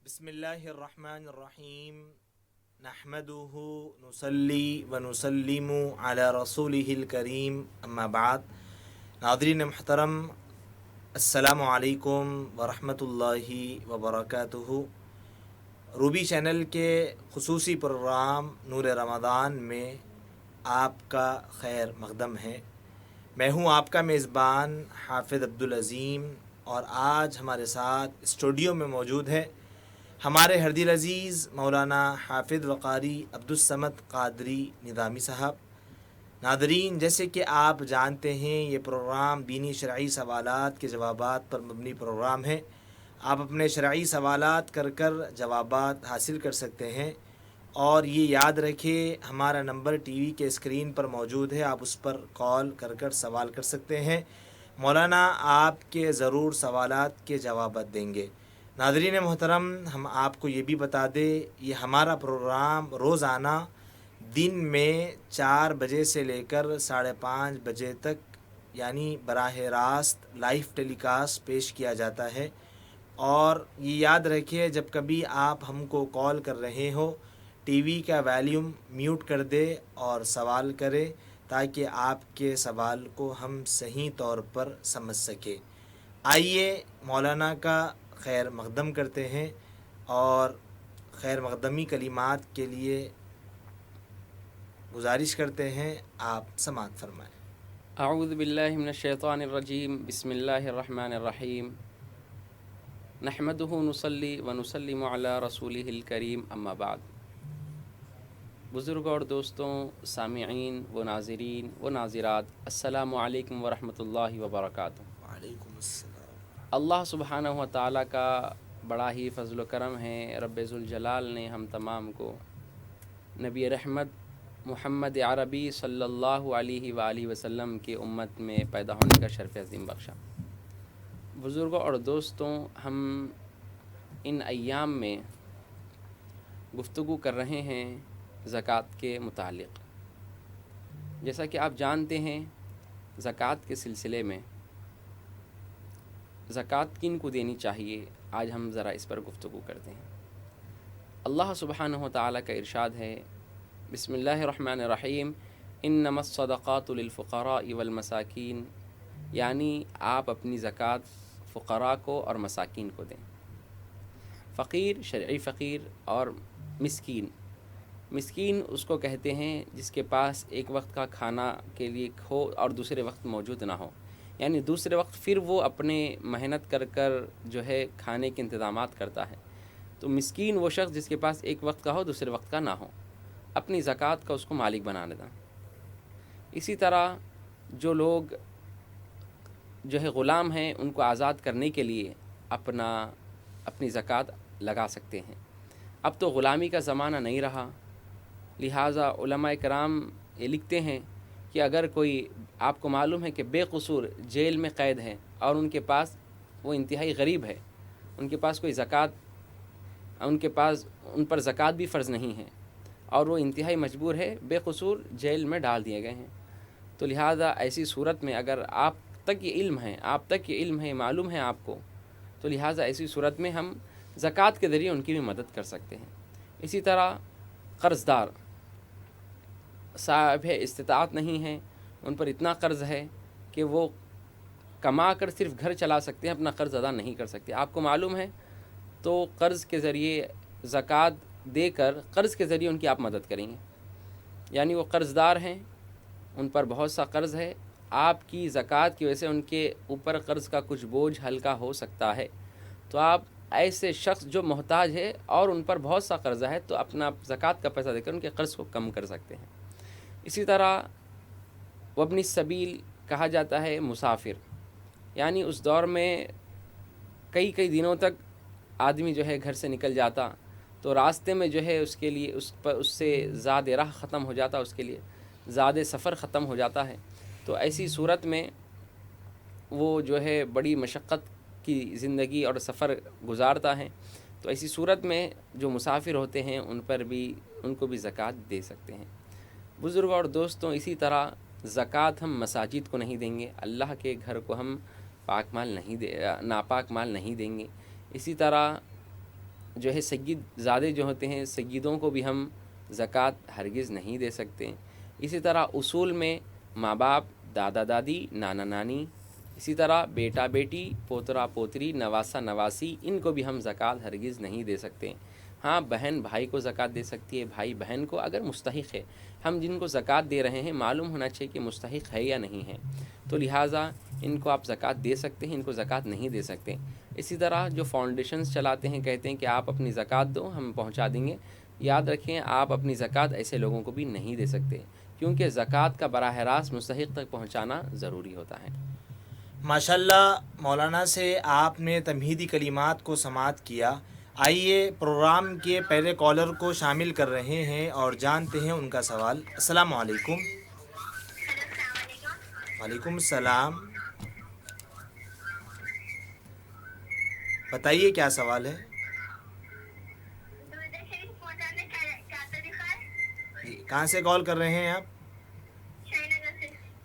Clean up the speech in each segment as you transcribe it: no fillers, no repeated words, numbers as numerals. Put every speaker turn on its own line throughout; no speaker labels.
بسم اللہ الرحمن الرحیم نحمدہ نصلی ونسلم علی رسولہ الکریم اما بعد. ناظرین محترم، السلام علیکم ورحمۃ اللہ وبرکاتہ. روبی چینل کے خصوصی پروگرام نور رمضان میں آپ کا خیر مقدم ہے. میں ہوں آپ کا میزبان حافظ عبدالعظیم، اور آج ہمارے ساتھ اسٹوڈیو میں موجود ہے ہمارے ہر دل عزیز مولانا حافظ وقاری عبدالصمد قادری نظامی صاحب. ناظرین، جیسے کہ آپ جانتے ہیں یہ پروگرام دینی شرعی سوالات کے جوابات پر مبنی پروگرام ہے. آپ اپنے شرعی سوالات کر جوابات حاصل کر سکتے ہیں، اور یہ یاد رکھیں ہمارا نمبر ٹی وی کے اسکرین پر موجود ہے، آپ اس پر کال کر سوال کر سکتے ہیں. مولانا آپ کے ضرور سوالات کے جوابات دیں گے. ناظرین محترم، ہم آپ کو یہ بھی بتا دیں یہ ہمارا پروگرام روزانہ دن میں 4 بجے سے لے کر 5:30 بجے تک یعنی براہ راست لائیو ٹیلی کاسٹ پیش کیا جاتا ہے. اور یہ یاد رکھیے جب کبھی آپ ہم کو کال کر رہے ہو ٹی وی کا والیوم میوٹ کر دے اور سوال کرے تاکہ آپ کے سوال کو ہم صحیح طور پر سمجھ سکیں. آئیے مولانا کا خیر مقدم کرتے ہیں، اور خیر مقدمی کلمات کے لیے گزارش کرتے ہیں آپ سماعت فرمائیں.
اعوذ باللہ من الشیطان الرجیم. بسم اللہ الرحمن الرحیم. نحمدہ نصلی ونسلم علی رسولہ الکریم اما بعد. بزرگ اور دوستوں، سامعین و ناظرین و ناظرات، السلام علیکم ورحمۃ اللہ وبرکاتہ.
وعلیکم السلام.
اللہ سبحانہ و تعالیٰ کا بڑا ہی فضل و کرم ہے. رب ذوالجلال نے ہم تمام کو نبی رحمت محمد عربی صلی اللہ علیہ وآلہ وسلم کی امت میں پیدا ہونے کا شرف عظیم بخشا. بزرگوں اور دوستوں، ہم ان ایام میں گفتگو کر رہے ہیں زکوٰۃ کے متعلق. جیسا کہ آپ جانتے ہیں زکوٰۃ کے سلسلے میں زکوٰۃ کن کو دینی چاہیے، آج ہم ذرا اس پر گفتگو کرتے ہیں. اللہ سبحانہ و تعالیٰ کا ارشاد ہے، بسم اللہ الرحمن الرحیم، انما الصدقات للفقراء والمساکین، یعنی آپ اپنی زکوٰۃ فقراء کو اور مساکین کو دیں. فقیر، شرعی فقیر، اور مسکین. مسکین اس کو کہتے ہیں جس کے پاس ایک وقت کا کھانا کے لیے ہو اور دوسرے وقت موجود نہ ہو، یعنی دوسرے وقت پھر وہ اپنے محنت کر جو ہے کھانے کے انتظامات کرتا ہے. تو مسکین وہ شخص جس کے پاس ایک وقت کا ہو دوسرے وقت کا نہ ہو، اپنی زکوٰۃ کا اس کو مالک بنا دینا. اسی طرح جو لوگ جو ہے غلام ہیں ان کو آزاد کرنے کے لیے اپنی زکوٰۃ لگا سکتے ہیں. اب تو غلامی کا زمانہ نہیں رہا، لہٰذا علماء کرام یہ لکھتے ہیں کہ اگر کوئی آپ کو معلوم ہے کہ بے قصور جیل میں قید ہے اور ان کے پاس وہ انتہائی غریب ہے، ان کے پاس کوئی زکوٰۃ، ان پر زکوٰۃ بھی فرض نہیں ہے، اور وہ انتہائی مجبور ہے، بے قصور جیل میں ڈال دیے گئے ہیں، تو لہٰذا ایسی صورت میں اگر آپ تک یہ علم ہے معلوم ہے آپ کو، تو لہٰذا ایسی صورت میں ہم زکوٰۃ کے ذریعے ان کی بھی مدد کر سکتے ہیں. اسی طرح قرض دار صاحب استطاعت نہیں ہے، ان پر اتنا قرض ہے کہ وہ کما کر صرف گھر چلا سکتے ہیں، اپنا قرض ادا نہیں کر سکتے. آپ کو معلوم ہے تو قرض کے ذریعے زکوٰۃ دے کر قرض کے ذریعے ان کی آپ مدد کریں گے. یعنی وہ قرض دار ہیں، ان پر بہت سا قرض ہے، آپ کی زکوٰۃ کی وجہ سے ان کے اوپر قرض کا کچھ بوجھ ہلکا ہو سکتا ہے، تو آپ ایسے شخص جو محتاج ہے اور ان پر بہت سا قرضہ ہے تو اپنا زکوٰۃ کا پیسہ دے کر ان کے قرض کو کم کر سکتے ہیں. اسی طرح وابن السبیل کہا جاتا ہے مسافر، یعنی اس دور میں کئی دنوں تک آدمی جو ہے گھر سے نکل جاتا تو راستے میں جو ہے اس کے لیے اس سے زاد راہ ختم ہو جاتا، اس کے لیے زاد سفر ختم ہو جاتا ہے. تو ایسی صورت میں وہ جو ہے بڑی مشقت کی زندگی اور سفر گزارتا ہے، تو ایسی صورت میں جو مسافر ہوتے ہیں ان کو بھی زکوٰۃ دے سکتے ہیں. بزرگ اور دوستوں، اسی طرح زکوٰۃ ہم مساجد کو نہیں دیں گے، اللہ کے گھر کو ہم ناپاک مال نہیں دیں گے. اسی طرح جو ہے سید زادے جو ہوتے ہیں سیدوں کو بھی ہم زکوٰۃ ہرگز نہیں دے سکتے. اسی طرح اصول میں ماں باپ، دادا دادی، نانا نانی، اسی طرح بیٹا بیٹی، پوترا پوتری، نواسا نواسی، ان کو بھی ہم زکوٰۃ ہرگز نہیں دے سکتے. ہاں بہن بھائی کو زکوٰۃ دے سکتی ہے، بھائی بہن کو اگر مستحق ہے. ہم جن کو زکوٰۃ دے رہے ہیں معلوم ہونا چاہیے کہ مستحق ہے یا نہیں ہے، تو لہٰذا ان کو آپ زکوٰۃ دے سکتے ہیں، ان کو زکوٰۃ نہیں دے سکتے. اسی طرح جو فاؤنڈیشنز چلاتے ہیں کہتے ہیں کہ آپ اپنی زکوٰۃ دو ہم پہنچا دیں گے. یاد رکھیں آپ اپنی زکوٰۃ ایسے لوگوں کو بھی نہیں دے سکتے، کیونکہ زکوٰۃ کا براہ راست مستحق تک پہنچانا ضروری ہوتا ہے.
ماشاءاللہ مولانا سے آپ نے تمہیدی کلمات کو سماعت کیا. آئیے پروگرام کے پہلے کالر کو شامل کر رہے ہیں اور جانتے ہیں ان کا سوال. السلام علیکم. وعلیکم السلام. بتائیے کیا سوال ہے؟ کہاں سے کال کر رہے ہیں آپ؟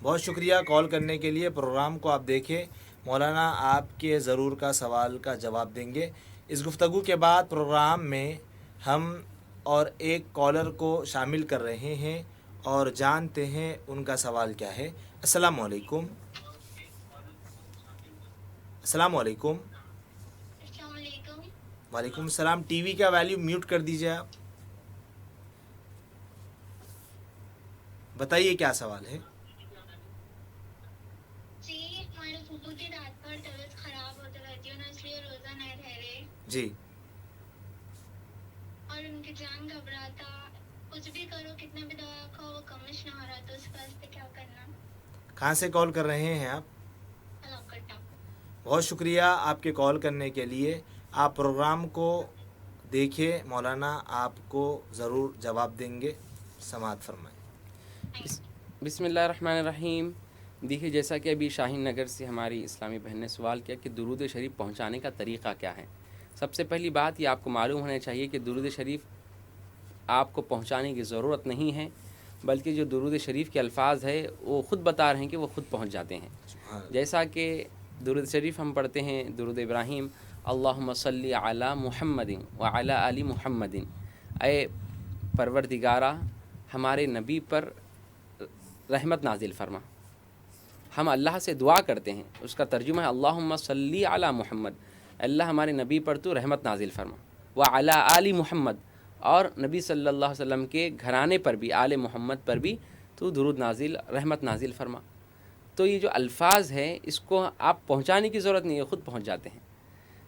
بہت شکریہ کال کرنے کے لیے. پروگرام کو آپ دیکھیں، مولانا آپ کے ضرور کا سوال کا جواب دیں گے. اس گفتگو کے بعد پروگرام میں ہم اور ایک کالر کو شامل کر رہے ہیں اور جانتے ہیں ان کا سوال کیا ہے. السلام علیکم. السلام علیکم. وعلیکم السلام. ٹی وی کا ویلیوم میوٹ کر دیجیے آپ. بتائیے کیا سوال ہے؟ جی.
اور ان کی جان گھبراتا، کچھ بھی کرو کتنا بھی دوا کھاؤ وہ کمش نہ ہو رہا، تو اس واسطے کیا کرنا؟
کہاں سے کال کر رہے ہیں آپ؟ بہت شکریہ آپ کے کال کرنے کے لیے. آپ پروگرام کو دیکھیے، مولانا آپ کو ضرور جواب دیں گے. سماعت فرمائیں.
بسم اللہ الرحمن الرحیم. دیکھیے جیسا کہ ابھی شاہین نگر سے ہماری اسلامی بہن نے سوال کیا کہ درود شریف پہنچانے کا طریقہ کیا ہے. سب سے پہلی بات یہ آپ کو معلوم ہونا چاہیے کہ درود شریف آپ کو پہنچانے کی ضرورت نہیں ہے، بلکہ جو درود شریف کے الفاظ ہے وہ خود بتا رہے ہیں کہ وہ خود پہنچ جاتے ہیں. جیسا کہ درود شریف ہم پڑھتے ہیں درود ابراہیم، اللہم صلی علی محمد وعلی آل محمد، اے پروردگارہ ہمارے نبی پر رحمت نازل فرما. ہم اللہ سے دعا کرتے ہیں، اس کا ترجمہ ہے اللہم صلی علی محمد، اللہ ہمارے نبی پر تو رحمت نازل فرما. وعلی آل محمد، اور نبی صلی اللہ علیہ وسلم کے گھرانے پر بھی، آل محمد پر بھی تو درود نازل رحمت نازل فرما. تو یہ جو الفاظ ہیں اس کو آپ پہنچانے کی ضرورت نہیں ہے، خود پہنچ جاتے ہیں.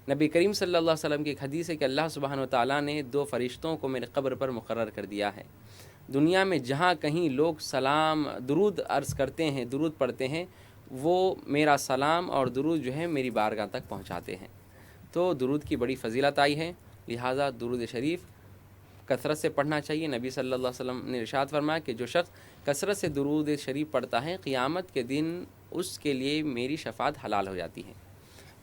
نبی کریم صلی اللہ علیہ وسلم کی ایک حدیث ہے کہ اللہ سبحانہ و تعالیٰ نے 2 فرشتوں کو میرے قبر پر مقرر کر دیا ہے. دنیا میں جہاں کہیں لوگ سلام درود عرض کرتے ہیں، درود پڑھتے ہیں، وہ میرا سلام اور درود جو ہے میری بارگاہ تک پہنچاتے ہیں. تو درود کی بڑی فضیلت آئی ہے، لہٰذا درود شریف کثرت سے پڑھنا چاہیے. نبی صلی اللہ علیہ وسلم نے ارشاد فرمایا کہ جو شخص کثرت سے درود شریف پڑھتا ہے قیامت کے دن اس کے لیے میری شفاعت حلال ہو جاتی ہے.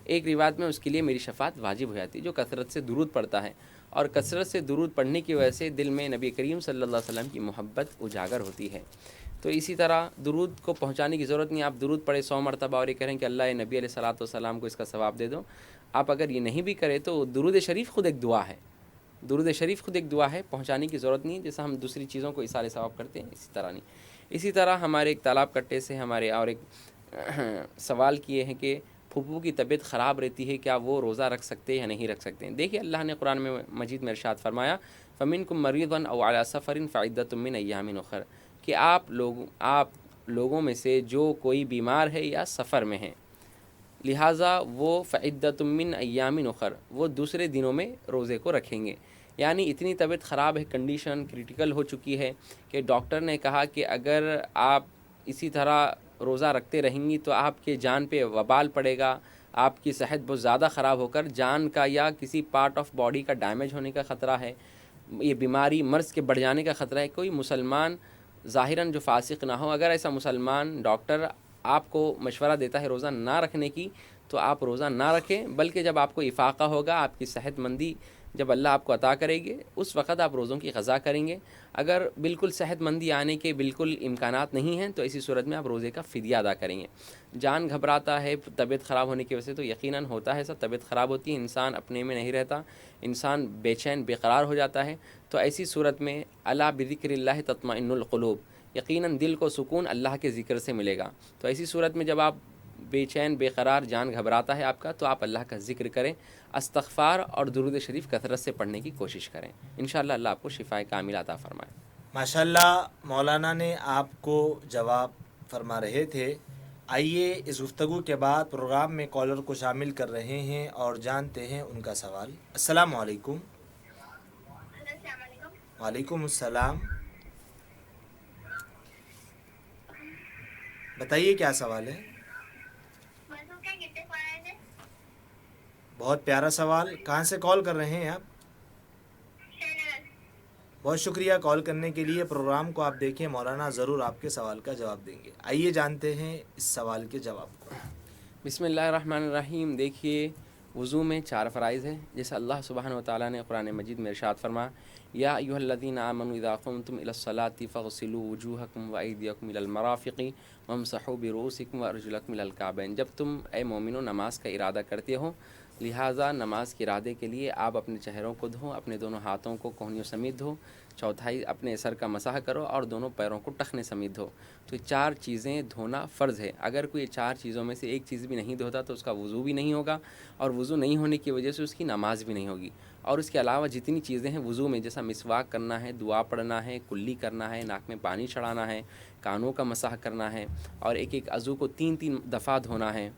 ایک روایت میں اس کے لیے میری شفاعت واجب ہو جاتی ہے، جو کثرت سے درود پڑھتا ہے. اور کثرت سے درود پڑھنے کی وجہ سے دل میں نبی کریم صلی اللہ علیہ وسلم کی محبت اجاگر ہوتی ہے. تو اسی طرح درود کو پہنچانے کی ضرورت نہیں. آپ درود پڑھیں 100 مرتبہ اور یہ کہیں کہ اللہ نبی علیہ الصلوۃ والسلام کو اس کا ثواب دے دو. آپ اگر یہ نہیں بھی کریں تو درود شریف خود ایک دعا ہے. درود شریف خود ایک دعا ہے، پہنچانے کی ضرورت نہیں. جیسا ہم دوسری چیزوں کو اثار ثواب کرتے ہیں اسی طرح نہیں. اسی طرح ہمارے ایک تالاب کٹے سے ہمارے اور ایک سوال کیے ہیں کہ پھوپھو کی طبیعت خراب رہتی ہے، کیا وہ روزہ رکھ سکتے ہیں یا نہیں رکھ سکتے ہیں؟ دیکھیے اللہ نے قرآن میں مجید میں ارشاد فرمایا فَمِنْكُمْ مَرِيضًا أَوْ عَلَىٰ سَفَرٍ فَعِدَّةٌ مِّنْ أَيَّامٍ أُخَرَ، کہ آپ لوگوں میں سے جو کوئی بیمار ہے یا سفر میں ہے، لہٰذا وہ فَعِدَّةٌ مِّنْ أَيَّامٍ أُخَرَ وہ دوسرے دنوں میں روزے کو رکھیں گے. یعنی اتنی طبیعت خراب ہے، کنڈیشن کریٹیکل ہو چکی ہے کہ ڈاکٹر نے کہا کہ اگر آپ اسی طرح روزہ رکھتے رہیں گی تو آپ کے جان پہ وبال پڑے گا، آپ کی صحت بہت زیادہ خراب ہو کر جان کا یا کسی پارٹ آف باڈی کا ڈیمیج ہونے کا خطرہ ہے، یہ بیماری مرض کے بڑھ جانے کا خطرہ ہے. کوئی مسلمان ظاہراً جو فاسق نہ ہو، اگر ایسا مسلمان ڈاکٹر آپ کو مشورہ دیتا ہے روزہ نہ رکھنے کی تو آپ روزہ نہ رکھیں، بلکہ جب آپ کو افاقہ ہوگا، آپ کی صحت مندی جب اللہ آپ کو عطا کرے گے اس وقت آپ روزوں کی قضا کریں گے. اگر بالکل صحت مندی آنے کے بالکل امکانات نہیں ہیں تو ایسی صورت میں آپ روزے کا فدیہ ادا کریں گے. جان گھبراتا ہے طبیعت خراب ہونے کی وجہ سے تو یقیناً ہوتا ہے سب، طبیعت خراب ہوتی ہے، انسان اپنے میں نہیں رہتا، انسان بے چین بے قرار ہو جاتا ہے. تو ایسی صورت میں الا بذکر اللہ تطمئن القلوب، یقیناً دل کو سکون اللہ کے ذکر سے ملے گا. تو ایسی صورت میں جب آپ بے چین بے قرار، جان گھبراتا ہے آپ کا، تو آپ اللہ کا ذکر کریں، استغفار اور درود شریف کثرت سے پڑھنے کی کوشش کریں. انشاءاللہ اللہ آپ کو شفائے کاملہ عطا فرمائے.
ماشاءاللہ مولانا نے آپ کو جواب فرما رہے تھے. آئیے اس گفتگو کے بعد پروگرام میں کالر کو شامل کر رہے ہیں اور جانتے ہیں ان کا سوال. السلام علیکم.
السلام علیکم.
وعلیکم السلام. بتائیے کیا سوال ہے؟
وضو کے کتنے فرائض ہیں؟
بہت پیارا سوال. کہاں سے کال کر رہے ہیں آپ؟
شری نگر.
بہت شکریہ کال کرنے کے لیے. پروگرام کو آپ دیکھیں، مولانا ضرور آپ کے سوال کا جواب دیں گے. آئیے جانتے ہیں اس سوال کے جواب کو.
بسم اللہ الرحمن الرحیم. دیکھیے وضو میں 4 فرائض ہیں، جیسے اللہ سبحانہ و تعالیٰ نے قرآن مجید میں ارشاد فرما یا ایھا الذین آمنوا اذا قمتم الی الصلاۃ فاغسلوا وجوہکم وایدیکم الی المرافق وامسحوا برؤوسکم وارجلکم الی الکعبین. جب تم اے مومنو نماز کا ارادہ کرتے ہو، لہٰذا نماز کے ارادے کے لیے آپ اپنے چہروں کو دھو، اپنے دونوں ہاتھوں کو کوہنیوں سمیت دھو، چوتھائی اپنے سر کا مسح کرو اور دونوں پیروں کو ٹخنے سمیت دھو. تو یہ 4 چیزیں دھونا فرض ہے. اگر کوئی 4 چیزوں میں سے ایک چیز بھی نہیں دھوتا تو اس کا وضو بھی نہیں ہوگا، اور وضو نہیں ہونے کی وجہ سے اس کی نماز بھی نہیں ہوگی. اور اس کے علاوہ جتنی چیزیں ہیں وضو میں، جیسا مسواک کرنا ہے، دعا پڑھنا ہے، کلی کرنا ہے، ناک میں پانی چڑھانا ہے، کانوں کا مسح کرنا ہے، اور ایک ایک عضو کو 3 دفعہ دھونا ہے،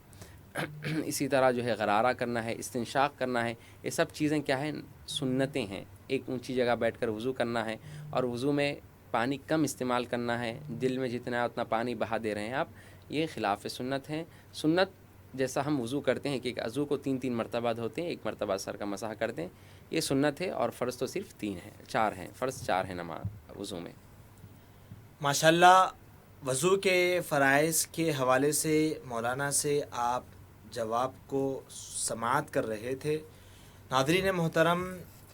اسی طرح جو ہے غرارہ کرنا ہے، استنشاق کرنا ہے. یہ سب چیزیں کیا ہیں؟ سنتیں ہیں. ایک اونچی جگہ بیٹھ کر وضو کرنا ہے، اور وضو میں پانی کم استعمال کرنا ہے، دل میں جتنا ہے اتنا پانی بہا دے رہے ہیں آپ، یہ خلاف سنت ہیں. سنت جیسا ہم وضو کرتے ہیں کہ ایک عضو کو 3 مرتبہ دھوتے ہیں، 1 مرتبہ سر کا مسح کرتے ہیں، یہ سنت ہے. اور فرض تو صرف 4 ہیں، فرض 4 ہیں نماز وضو میں.
ماشاءاللہ وضو کے فرائض کے حوالے سے مولانا سے آپ جواب کو سماعت کر رہے تھے. ناظرین محترم،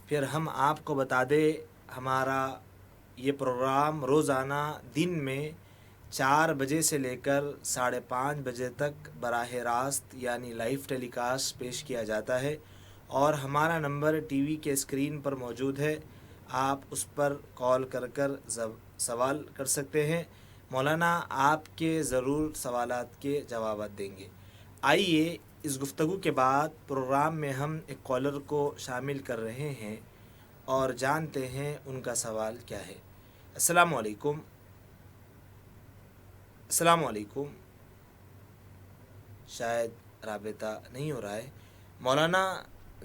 پھر ہم آپ کو بتا دیں ہمارا یہ پروگرام روزانہ دن میں 4 بجے سے لے کر 5:30 بجے تک براہ راست یعنی لائیو ٹیلی کاسٹ پیش کیا جاتا ہے، اور ہمارا نمبر ٹی وی کے اسکرین پر موجود ہے. آپ اس پر کال کر کر سوال کر سکتے ہیں. مولانا آپ کے ضرور سوالات کے جوابات دیں گے. آئیے اس گفتگو کے بعد پروگرام میں ہم ایک کالر کو شامل کر رہے ہیں اور جانتے ہیں ان کا سوال کیا ہے. السلام علیکم. السلام علیکم. شاید رابطہ نہیں ہو رہا ہے. مولانا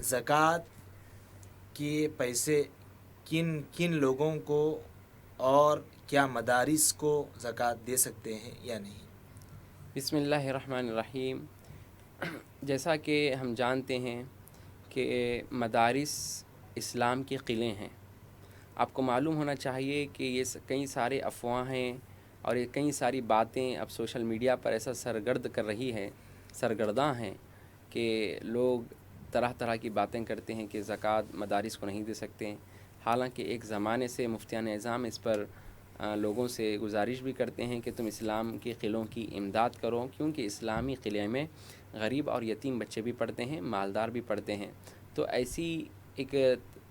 زکوٰۃ کے پیسے کن کن لوگوں کو اور کیا مدارس کو زکوٰۃ دے سکتے ہیں یا نہیں؟
بسم اللہ الرحمن الرحیم. جیسا کہ ہم جانتے ہیں کہ مدارس اسلام کے قلعے ہیں. آپ کو معلوم ہونا چاہیے کہ یہ کئی سارے افواہیں اور یہ کئی ساری باتیں اب سوشل میڈیا پر ایسا سرگرداں ہیں کہ لوگ طرح طرح کی باتیں کرتے ہیں کہ زکوٰۃ مدارس کو نہیں دے سکتے. حالانکہ ایک زمانے سے مفتیان اعظام اس پر لوگوں سے گزارش بھی کرتے ہیں کہ تم اسلام کے قلعوں کی امداد کرو، کیونکہ اسلامی قلعے میں غریب اور یتیم بچے بھی پڑھتے ہیں، مالدار بھی پڑھتے ہیں. تو ایسی ایک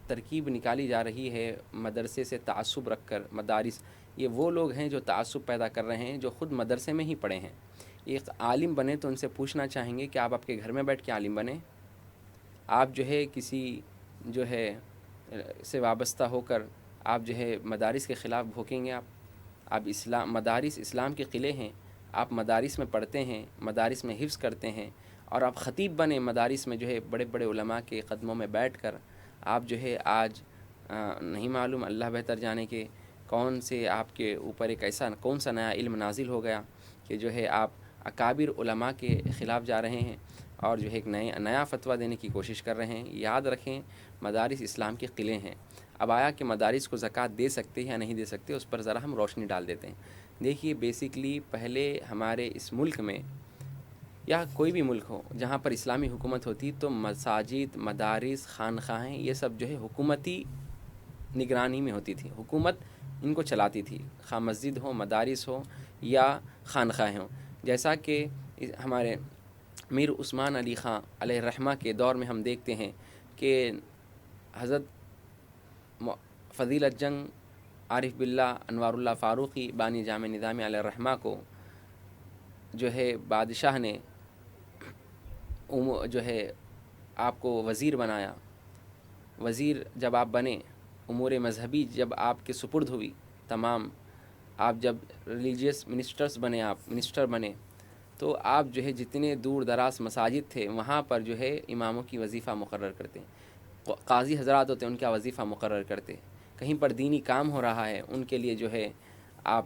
ترکیب نکالی جا رہی ہے مدرسے سے تعصب رکھ کر. مدارس یہ وہ لوگ ہیں جو تعصب پیدا کر رہے ہیں جو خود مدرسے میں ہی پڑھے ہیں. ایک عالم بنے تو ان سے پوچھنا چاہیں گے کہ آپ کے گھر میں بیٹھ کے عالم بنے؟ آپ جو ہے کسی جو ہے سے وابستہ ہو کر آپ جو ہے مدارس کے خلاف بھوکیں گے؟ آپ مدارس اسلام کے قلعے ہیں، آپ مدارس میں پڑھتے ہیں، مدارس میں حفظ کرتے ہیں، اور آپ خطیب بنے مدارس میں جو ہے بڑے بڑے علماء کے قدموں میں بیٹھ کر آپ جو ہے آج نہیں معلوم، اللہ بہتر جانے کہ کون سے آپ کے اوپر ایک ایسا کون سا نیا علم نازل ہو گیا کہ جو ہے آپ اکابر علماء کے خلاف جا رہے ہیں اور جو ہے ایک نیا فتویٰ دینے کی کوشش کر رہے ہیں. یاد رکھیں مدارس اسلام کے قلعے ہیں. اب آیا کہ مدارس کو زکوٰۃ دے سکتے یا نہیں دے سکتے، اس پر ذرا ہم روشنی ڈال دیتے ہیں. دیکھیے بیسکلی پہلے ہمارے اس ملک میں یا کوئی بھی ملک ہو جہاں پر اسلامی حکومت ہوتی تو مساجد، مدارس، خانقاہیں یہ سب جو ہے حکومتی نگرانی میں ہوتی تھی، حکومت ان کو چلاتی تھی، خواہ مسجد ہو، مدارس ہو یا خانقاہیں ہوں. جیسا کہ ہمارے میر عثمان علی خاں علیہ الرحمہ کے دور میں ہم دیکھتے ہیں کہ حضرت فضیلت جنگ عارف باللہ انوار اللہ فاروقی بانی جامع نظامی علیہ الرحمہ کو جو ہے بادشاہ نے جو ہے آپ کو وزیر بنایا. وزیر جب آپ بنے، امور مذہبی جب آپ کے سپرد ہوئی تمام، آپ جب ریلیجیس منسٹرز بنے، آپ منسٹر بنے، تو آپ جو ہے جتنے دور دراز مساجد تھے وہاں پر جو ہے اماموں کی وظیفہ مقرر کرتے، قاضی حضرات ہوتے ان کا وظیفہ مقرر کرتے، کہیں پر دینی کام ہو رہا ہے ان کے لیے جو ہے آپ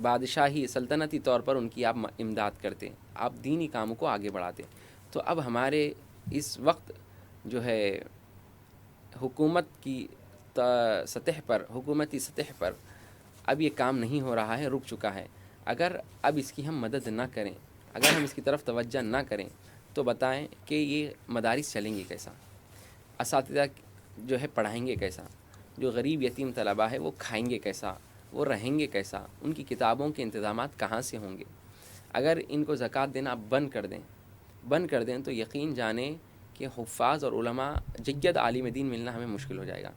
بادشاہی سلطنتی طور پر ان کی آپ امداد کرتے، آپ دینی کاموں کو آگے بڑھاتے. تو اب ہمارے اس وقت جو ہے حکومت کی سطح پر، حکومتی سطح پر اب یہ کام نہیں ہو رہا ہے، رک چکا ہے. اگر اب اس کی ہم مدد نہ کریں، اگر ہم اس کی طرف توجہ نہ کریں تو بتائیں کہ یہ مدارس چلیں گے کیسا، اساتذہ جو ہے پڑھائیں گے کیسا، جو غریب یتیم طلباء ہے وہ کھائیں گے کیسا، وہ رہیں گے کیسا، ان کی کتابوں کے انتظامات کہاں سے ہوں گے. اگر ان کو زکوٰۃ دینا بند کر دیں تو یقین جانیں کہ حفاظ اور علماء جید عالم دین ملنا ہمیں مشکل ہو جائے گا.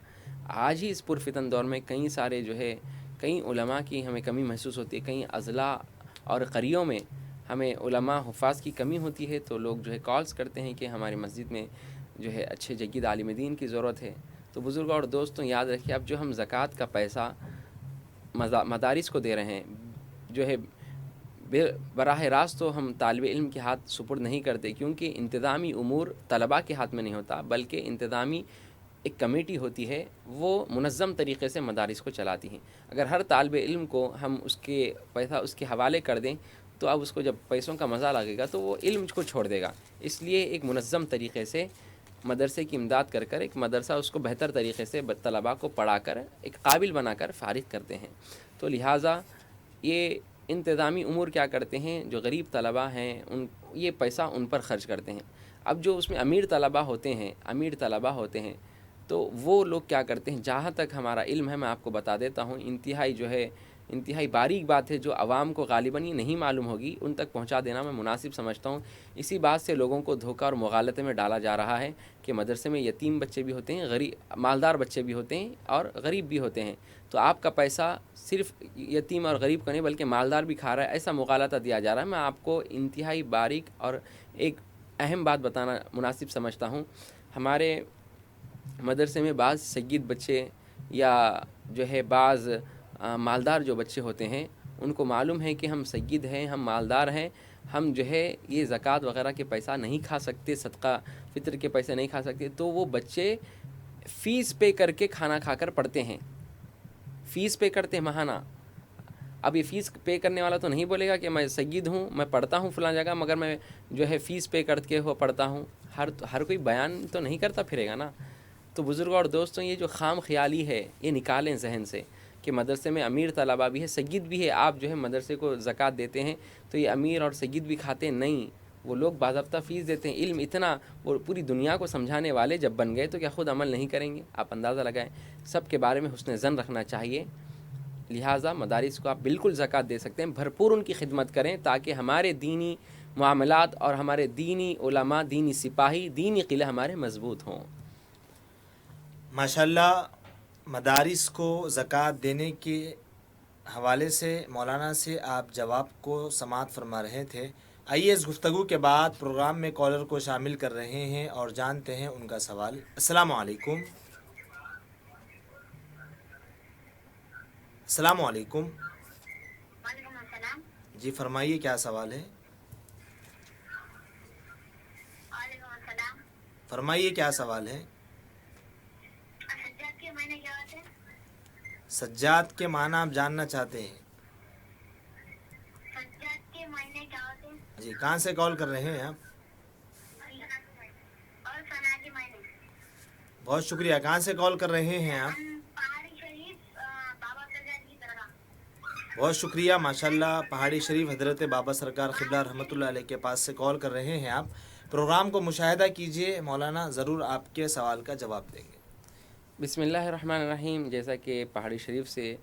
آج ہی اس پرفتن دور میں کئی سارے جو ہے کئی علماء کی ہمیں کمی محسوس ہوتی ہے، کئی اضلاع اور قریوں میں ہمیں علماء حفاظ کی کمی ہوتی ہے، تو لوگ جو ہے کالز کرتے ہیں کہ ہماری مسجد میں جو ہے اچھے جید عالم دین کی ضرورت ہے. تو بزرگوں اور دوستوں یاد رکھیے، اب جو ہم زکوٰۃ کا پیسہ مدارس کو دے رہے ہیں، جو ہے براہ راست تو ہم طالب علم کے ہاتھ سپرد نہیں کرتے، کیونکہ انتظامی امور طلباء کے ہاتھ میں نہیں ہوتا، بلکہ انتظامی ایک کمیٹی ہوتی ہے، وہ منظم طریقے سے مدارس کو چلاتی ہیں. اگر ہر طالب علم کو ہم اس کے پیسہ اس کے حوالے کر دیں تو اب اس کو جب پیسوں کا مزہ لگے گا تو وہ علم کو چھوڑ دے گا. اس لیے ایک منظم طریقے سے مدرسے کی امداد کر ایک مدرسہ اس کو بہتر طریقے سے طلباء کو پڑھا کر ایک قابل بنا کر فارغ کرتے ہیں. تو لہٰذا یہ انتظامی امور کیا کرتے ہیں، جو غریب طلباء ہیں یہ پیسہ ان پر خرچ کرتے ہیں. اب جو اس میں امیر طلباء ہوتے ہیں تو وہ لوگ کیا کرتے ہیں، جہاں تک ہمارا علم ہے میں آپ کو بتا دیتا ہوں، انتہائی باریک بات ہے جو عوام کو غالباً یہ نہیں معلوم ہوگی، ان تک پہنچا دینا میں مناسب سمجھتا ہوں. اسی بات سے لوگوں کو دھوکہ اور مغالطے میں ڈالا جا رہا ہے کہ مدرسے میں یتیم بچے بھی ہوتے ہیں، مالدار بچے بھی ہوتے ہیں اور غریب بھی ہوتے ہیں، تو آپ کا پیسہ صرف یتیم اور غریب کا نہیں بلکہ مالدار بھی کھا رہا ہے، ایسا مغالطہ دیا جا رہا ہے. میں آپ کو انتہائی باریک اور ایک اہم بات بتانا مناسب سمجھتا ہوں. ہمارے مدرسے میں بعض سید بچے یا جو ہے بعض مالدار جو بچے ہوتے ہیں ان کو معلوم ہے کہ ہم سید ہیں، ہم مالدار ہیں، ہم جو ہے یہ زکوٰۃ وغیرہ کے پیسہ نہیں کھا سکتے، صدقہ فطر کے پیسے نہیں کھا سکتے، تو وہ بچے فیس پے کر کے کھانا کھا کر پڑھتے ہیں، فیس پے کرتے ہیں ماہانہ. اب یہ فیس پے کرنے والا تو نہیں بولے گا کہ میں سید ہوں، میں پڑھتا ہوں فلاں جگہ، مگر میں جو ہے فیس پے کر کے پڑھتا ہوں. ہر کوئی بیان تو نہیں کرتا پھرے گا نا. تو بزرگوں اور دوستوں یہ جو خام خیالی ہے یہ نکالیں ذہن سے کہ مدرسے میں امیر طلباء بھی ہے، سید بھی ہے. آپ جو ہے مدرسے کو زکوٰۃ دیتے ہیں تو یہ امیر اور سید بھی کھاتے ہیں؟ نہیں، وہ لوگ باضابطہ فیس دیتے ہیں. علم اتنا وہ پوری دنیا کو سمجھانے والے جب بن گئے تو کیا خود عمل نہیں کریں گے؟ آپ اندازہ لگائیں. سب کے بارے میں حسن ظن رکھنا چاہیے. لہٰذا مدارس کو آپ بالکل زکوٰۃ دے سکتے ہیں، بھرپور ان کی خدمت کریں تاکہ ہمارے دینی معاملات اور ہمارے دینی علماء، دینی سپاہی، دینی قلعہ ہمارے مضبوط ہوں.
ماشاءاللہ مدارس کو زکوٰۃ دینے کے حوالے سے مولانا سے آپ جواب کو سماعت فرما رہے تھے. آئیے اس گفتگو کے بعد پروگرام میں کالر کو شامل کر رہے ہیں اور جانتے ہیں ان کا سوال. السلام علیکم. السلام علیکم.
وعلیکم السلام.
جی فرمائیے کیا سوال ہے؟
وعلیکم السلام.
فرمائیے کیا سوال ہے؟
سجاد کے معنی کیا ہوتے ہیں؟
سجاد کے معنی آپ جاننا چاہتے ہیں؟
سجاد کے معنی کیا ہوتے ہیں؟
جی کہاں سے کال کر رہے ہیں آپ؟
اور ثنا کے معنی؟
بہت شکریہ. کہاں سے کال کر رہے ہیں آپ؟
پہاڑی شریف بابا سجاد کی طرح.
بہت شکریہ ماشاءاللہ. پہاڑی شریف حضرت بابا سرکار قبلہ رحمۃ اللہ علیہ کے پاس سے کال کر رہے ہیں آپ. پروگرام کو مشاہدہ کیجئے, مولانا ضرور آپ کے سوال کا جواب دیں گے.
بسم اللہ الرحمن الرحیم. جیسا کہ پہاڑی شریف سے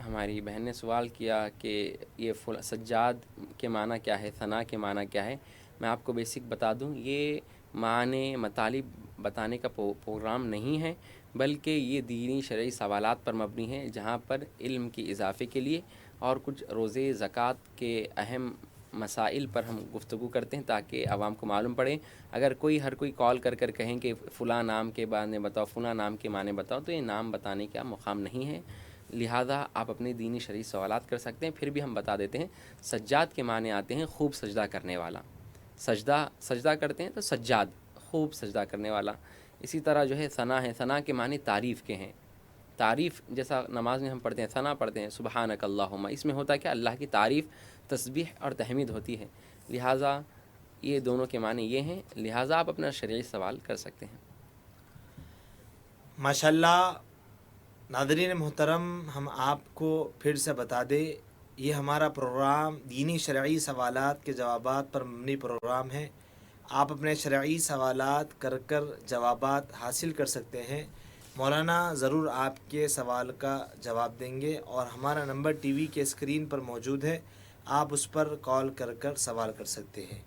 ہماری بہن نے سوال کیا کہ یہ سجاد کے معنی کیا ہے, ثنا کے معنی کیا ہے, میں آپ کو بیسک بتا دوں. یہ معنی مطالب بتانے کا پروگرام نہیں ہے, بلکہ یہ دینی شرعی سوالات پر مبنی ہے, جہاں پر علم کی اضافے کے لیے اور کچھ روزے زکوٰۃ کے اہم مسائل پر ہم گفتگو کرتے ہیں تاکہ عوام کو معلوم پڑے. اگر ہر کوئی کال کر کہیں کہ فلاں نام کے بارے بتاؤ, فلاں نام کے معنی بتاؤ, تو یہ نام بتانے کا مقام نہیں ہے. لہٰذا آپ اپنے دینی شرعی سوالات کر سکتے ہیں. پھر بھی ہم بتا دیتے ہیں, سجاد کے معنی آتے ہیں خوب سجدہ کرنے والا. سجدہ کرتے ہیں تو سجاد, خوب سجدہ کرنے والا. اسی طرح جو ہے ثنا ہے, ثنا کے معنی تعریف کے ہیں. تعریف جیسا نماز میں ہم پڑھتے ہیں, ثنا پڑھتے ہیں سبحانک اللہم, اس میں ہوتا ہے کہ اللہ کی تعریف, تسبیح اور تحمید ہوتی ہے. لہٰذا یہ دونوں کے معنی یہ ہیں. لہٰذا آپ اپنا شرعی سوال کر سکتے ہیں.
ماشاءاللہ. ناظرین محترم, ہم آپ کو پھر سے بتا دیں, یہ ہمارا پروگرام دینی شرعی سوالات کے جوابات پر مبنی پروگرام ہے. آپ اپنے شرعی سوالات کر جوابات حاصل کر سکتے ہیں. مولانا ضرور آپ کے سوال کا جواب دیں گے, اور ہمارا نمبر ٹی وی کے اسکرین پر موجود ہے, آپ اس پر کال کر سوال کر سکتے ہیں.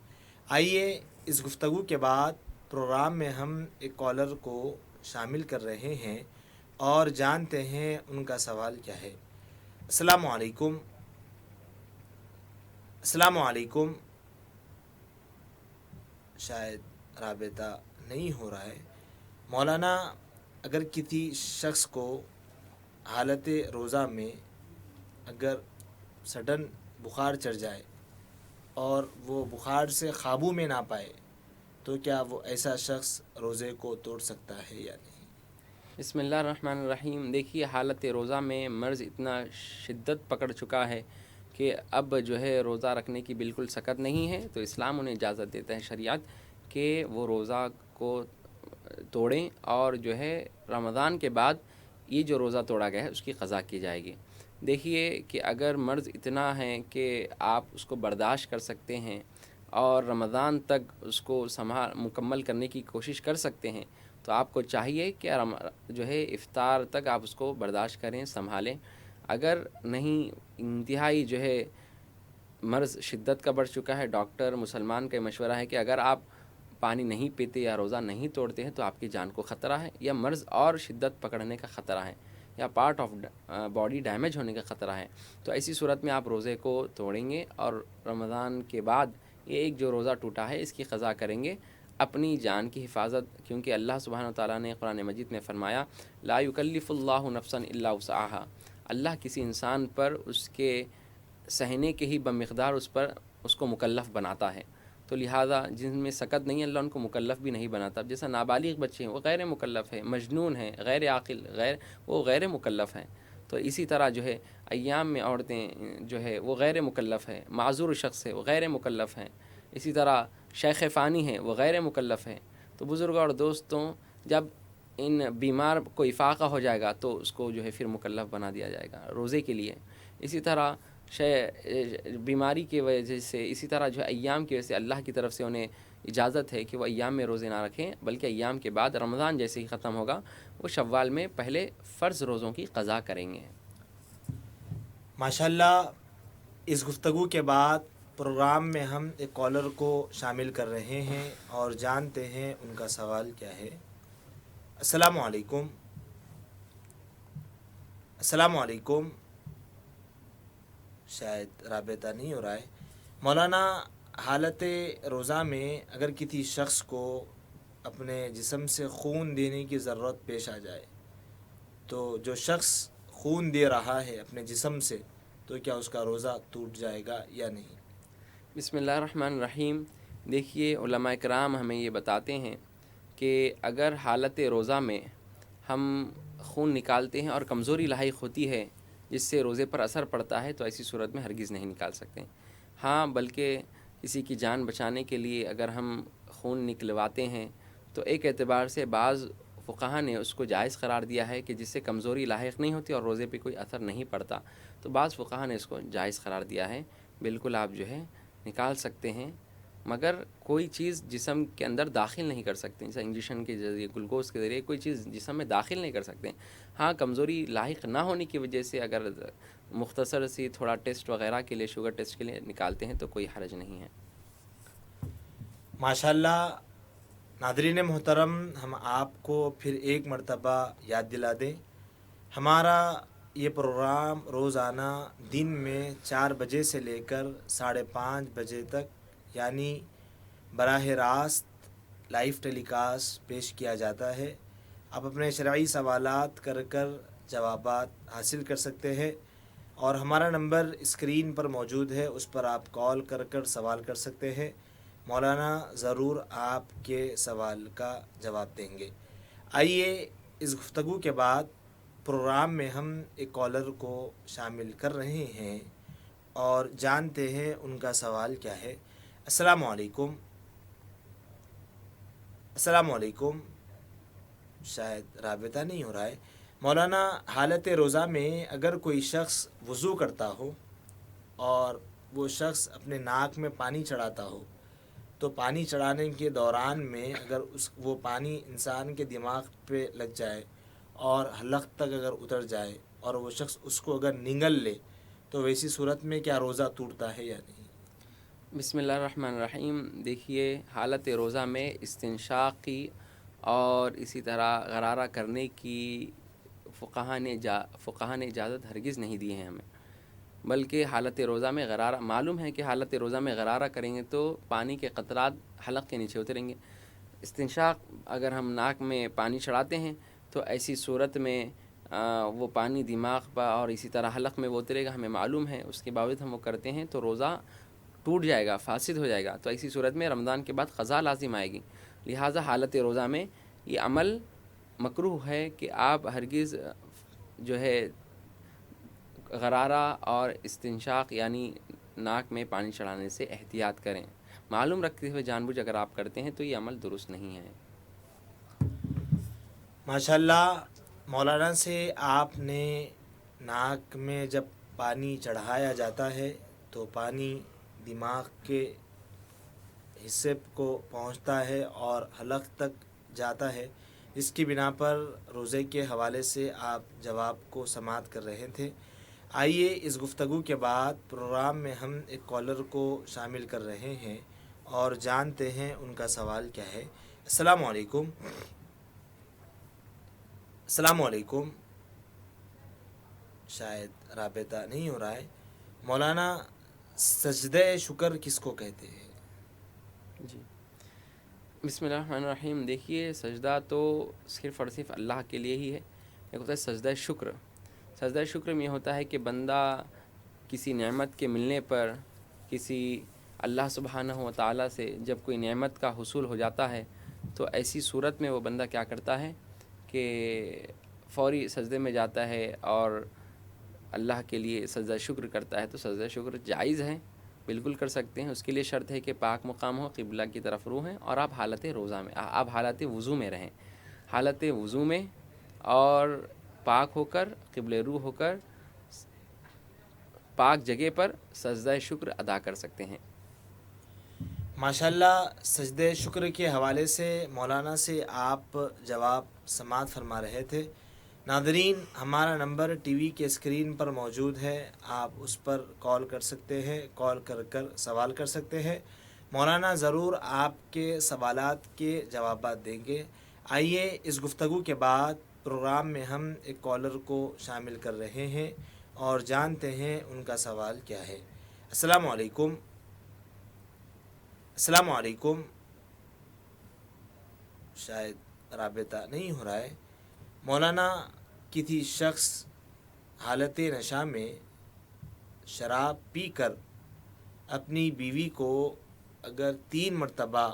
آئیے اس گفتگو کے بعد پروگرام میں ہم ایک کالر کو شامل کر رہے ہیں اور جانتے ہیں ان کا سوال کیا ہے. السلام علیکم. السلام علیکم. شاید رابطہ نہیں ہو رہا ہے. مولانا, اگر کسی شخص کو حالت روزہ میں اگر سڈن بخار چڑھ جائے اور وہ بخار سے قابو میں نہ پائے, تو کیا وہ ایسا شخص روزے کو توڑ سکتا ہے یا نہیں؟
بسم اللہ الرحمن الرحیم. دیکھیے, حالت روزہ میں مرض اتنا شدت پکڑ چکا ہے کہ اب جو ہے روزہ رکھنے کی بالکل سکت نہیں ہے. تو اسلام انہیں اجازت دیتا ہے, شریعت, کہ وہ روزہ کو توڑیں, اور جو ہے رمضان کے بعد یہ جو روزہ توڑا گیا ہے اس کی قضا کی جائے گی. دیکھیے کہ اگر مرض اتنا ہے کہ آپ اس کو برداشت کر سکتے ہیں اور رمضان تک اس کو مکمل کرنے کی کوشش کر سکتے ہیں, تو آپ کو چاہیے کہ جو ہے افطار تک آپ اس کو برداشت کریں, سنبھالیں. اگر نہیں, انتہائی جو ہے مرض شدت کا بڑھ چکا ہے, ڈاکٹر مسلمان کا مشورہ ہے کہ اگر آپ پانی نہیں پیتے یا روزہ نہیں توڑتے ہیں تو آپ کی جان کو خطرہ ہے, یا مرض اور شدت پکڑنے کا خطرہ ہے, یا پارٹ آف باڈی ڈیمیج ہونے کا خطرہ ہے. تو ایسی صورت میں آپ روزے کو توڑیں گے اور رمضان کے بعد یہ ایک جو روزہ ٹوٹا ہے اس کی قضا کریں گے, اپنی جان کی حفاظت. کیونکہ اللہ سبحانہ وتعالیٰ نے قرآن مجید میں فرمایا, لا یکلف اللہ نفسا الا وسعها, اللہ کسی انسان پر اس کے سہنے کے ہی بمقدار اس کو مکلف بناتا ہے. تو لہٰذا جن میں سکت نہیں, اللہ ان کو مکلف بھی نہیں بناتا. جیسا نابالغ بچے ہیں وہ غیر مکلف ہیں, مجنون ہیں, غیر عاقل, وہ غیر مکلف ہیں. تو اسی طرح جو ہے ایام میں عورتیں جو ہے وہ غیر مکلف ہیں, معذور شخص ہے وہ غیر مکلف ہیں. اسی طرح شیخ فانی ہیں وہ غیر مکلف ہیں. تو بزرگوں اور دوستوں, جب ان بیمار کو افاقہ ہو جائے گا تو اس کو جو ہے پھر مکلف بنا دیا جائے گا روزے کے لیے. اسی طرح بیماری کی وجہ سے, اسی طرح جو ہے ایام کی وجہ سے اللہ کی طرف سے انہیں اجازت ہے کہ وہ ایام میں روزے نہ رکھیں, بلکہ ایام کے بعد رمضان جیسے ہی ختم ہوگا وہ شوال میں پہلے فرض روزوں کی قضا کریں گے.
ماشاءاللہ. اس گفتگو کے بعد پروگرام میں ہم ایک کالر کو شامل کر رہے ہیں اور جانتے ہیں ان کا سوال کیا ہے. السلام علیکم. السلام علیکم. شاید رابطہ نہیں ہو رہا ہے. مولانا, حالت روزہ میں اگر کسی شخص کو اپنے جسم سے خون دینے کی ضرورت پیش آ جائے, تو جو شخص خون دے رہا ہے اپنے جسم سے, تو کیا اس کا روزہ ٹوٹ جائے گا یا نہیں؟
بسم اللہ الرحمن الرحیم. دیکھیے, علماء کرام ہمیں یہ بتاتے ہیں کہ اگر حالت روزہ میں ہم خون نکالتے ہیں اور کمزوری لاحق ہوتی ہے جس سے روزے پر اثر پڑتا ہے, تو ایسی صورت میں ہرگز نہیں نکال سکتے. ہاں, بلکہ کسی کی جان بچانے کے لیے اگر ہم خون نکلواتے ہیں تو ایک اعتبار سے بعض فقہا نے اس کو جائز قرار دیا ہے کہ جس سے کمزوری لاحق نہیں ہوتی اور روزے پہ کوئی اثر نہیں پڑتا، تو بعض فقہا نے اس کو جائز قرار دیا ہے، بالکل آپ جو ہے نکال سکتے ہیں، مگر کوئی چیز جسم کے اندر داخل نہیں کر سکتے، جیسے انجیکشن کے ذریعے، گلوکوز کے ذریعے کوئی چیز جسم میں داخل نہیں کر سکتے. ہاں کمزوری لاحق نہ ہونے کی وجہ سے اگر مختصر سی تھوڑا ٹیسٹ وغیرہ کے لیے، شوگر ٹیسٹ کے لیے نکالتے ہیں تو کوئی حرج نہیں ہے.
ماشاءاللہ ناظرین محترم، ہم آپ کو پھر ایک مرتبہ یاد دلا دیں، ہمارا یہ پروگرام روزانہ دن میں 4 بجے سے لے کر 5:30 بجے تک یعنی براہ راست لائیو ٹیلی کاسٹ پیش کیا جاتا ہے. آپ اپنے شرعی سوالات کر جوابات حاصل کر سکتے ہیں، اور ہمارا نمبر اسکرین پر موجود ہے، اس پر آپ کال کر سوال کر سکتے ہیں. مولانا ضرور آپ کے سوال کا جواب دیں گے. آئیے اس گفتگو کے بعد پروگرام میں ہم ایک کالر کو شامل کر رہے ہیں اور جانتے ہیں ان کا سوال کیا ہے. السلام علیکم. السلام علیکم. شاید رابطہ نہیں ہو رہا ہے. مولانا، حالت روزہ میں اگر کوئی شخص وضو کرتا ہو اور وہ شخص اپنے ناک میں پانی چڑھاتا ہو، تو پانی چڑھانے کے دوران میں اگر وہ پانی انسان کے دماغ پہ لگ جائے اور حلق تک اگر اتر جائے اور وہ شخص اس کو اگر نگل لے، تو ویسی صورت میں کیا روزہ ٹوٹتا ہے یا نہیں؟
بسم اللہ الرحمن الرحیم. دیکھیے، حالت روزہ میں استنشاق کی اور اسی طرح غرارہ کرنے کی فقہا نے اجازت ہرگز نہیں دی ہے ہمیں، بلکہ حالت روزہ میں غرارہ، معلوم ہے کہ حالت روزہ میں غرارہ کریں گے تو پانی کے قطرات حلق کے نیچے اتریں گے. استنشاق اگر ہم ناک میں پانی چڑھاتے ہیں تو ایسی صورت میں وہ پانی دماغ پر اور اسی طرح حلق میں وہ اترے گا، ہمیں معلوم ہے، اس کے باوجود ہم وہ کرتے ہیں تو روزہ ٹوٹ جائے گا، فاسد ہو جائے گا. تو ایسی صورت میں رمضان کے بعد قضا لازم آئے گی. لہٰذا حالت روزہ میں یہ عمل مکروہ ہے کہ آپ ہرگز جو ہے غرارہ اور استنشاق یعنی ناک میں پانی چڑھانے سے احتیاط کریں. معلوم رکھتے ہوئے جان بوجھ اگر آپ کرتے ہیں تو یہ عمل درست نہیں ہے.
ماشاءاللہ مولانا سے آپ نے ناک میں جب پانی چڑھایا جاتا ہے تو پانی دماغ کے حصے کو پہنچتا ہے اور حلق تک جاتا ہے، جس کی بنا پر روزے کے حوالے سے آپ جواب کو سماعت کر رہے تھے. آئیے اس گفتگو کے بعد پروگرام میں ہم ایک کالر کو شامل کر رہے ہیں اور جانتے ہیں ان کا سوال کیا ہے. السلام علیکم. السلام علیکم. شاید رابطہ نہیں ہو رہا ہے. مولانا، سجدہ شکر کس کو کہتے ہیں؟
جی، بسم اللہ الرحمن الرحیم. دیکھیے، سجدہ تو صرف اور صرف اللہ کے لیے ہی ہے. ایک ہوتا ہے سجدہ شکر. سجدہ شکر میں یہ ہوتا ہے کہ بندہ کسی نعمت کے ملنے پر، کسی اللہ سبحانہ و تعالیٰ سے جب کوئی نعمت کا حصول ہو جاتا ہے تو ایسی صورت میں وہ بندہ کیا کرتا ہے کہ فوری سجدے میں جاتا ہے اور اللہ کے لیے سجدہ شکر کرتا ہے. تو سجدہ شکر جائز ہے، بالکل کر سکتے ہیں. اس کے لیے شرط ہے کہ پاک مقام ہو، قبلہ کی طرف روح ہیں، اور آپ حالت روزہ میں، آپ حالت وضو میں رہیں. حالت وضو میں اور پاک ہو کر، قبل روح ہو کر، پاک جگہ پر سجدہ شکر ادا کر سکتے ہیں.
ماشاءاللہ سجدہ شکر کے حوالے سے مولانا سے آپ جواب سماعت فرما رہے تھے. ناظرین، ہمارا نمبر ٹی وی کے اسکرین پر موجود ہے، آپ اس پر کال کر سکتے ہیں، کال کر سوال کر سکتے ہیں. مولانا ضرور آپ کے سوالات کے جوابات دیں گے. آئیے اس گفتگو کے بعد پروگرام میں ہم ایک کالر کو شامل کر رہے ہیں اور جانتے ہیں ان کا سوال کیا ہے. السلام علیکم. السلام علیکم. شاید رابطہ نہیں ہو رہا ہے. مولانا، کسی شخص حالت نشہ میں شراب پی کر اپنی بیوی کو اگر 3 مرتبہ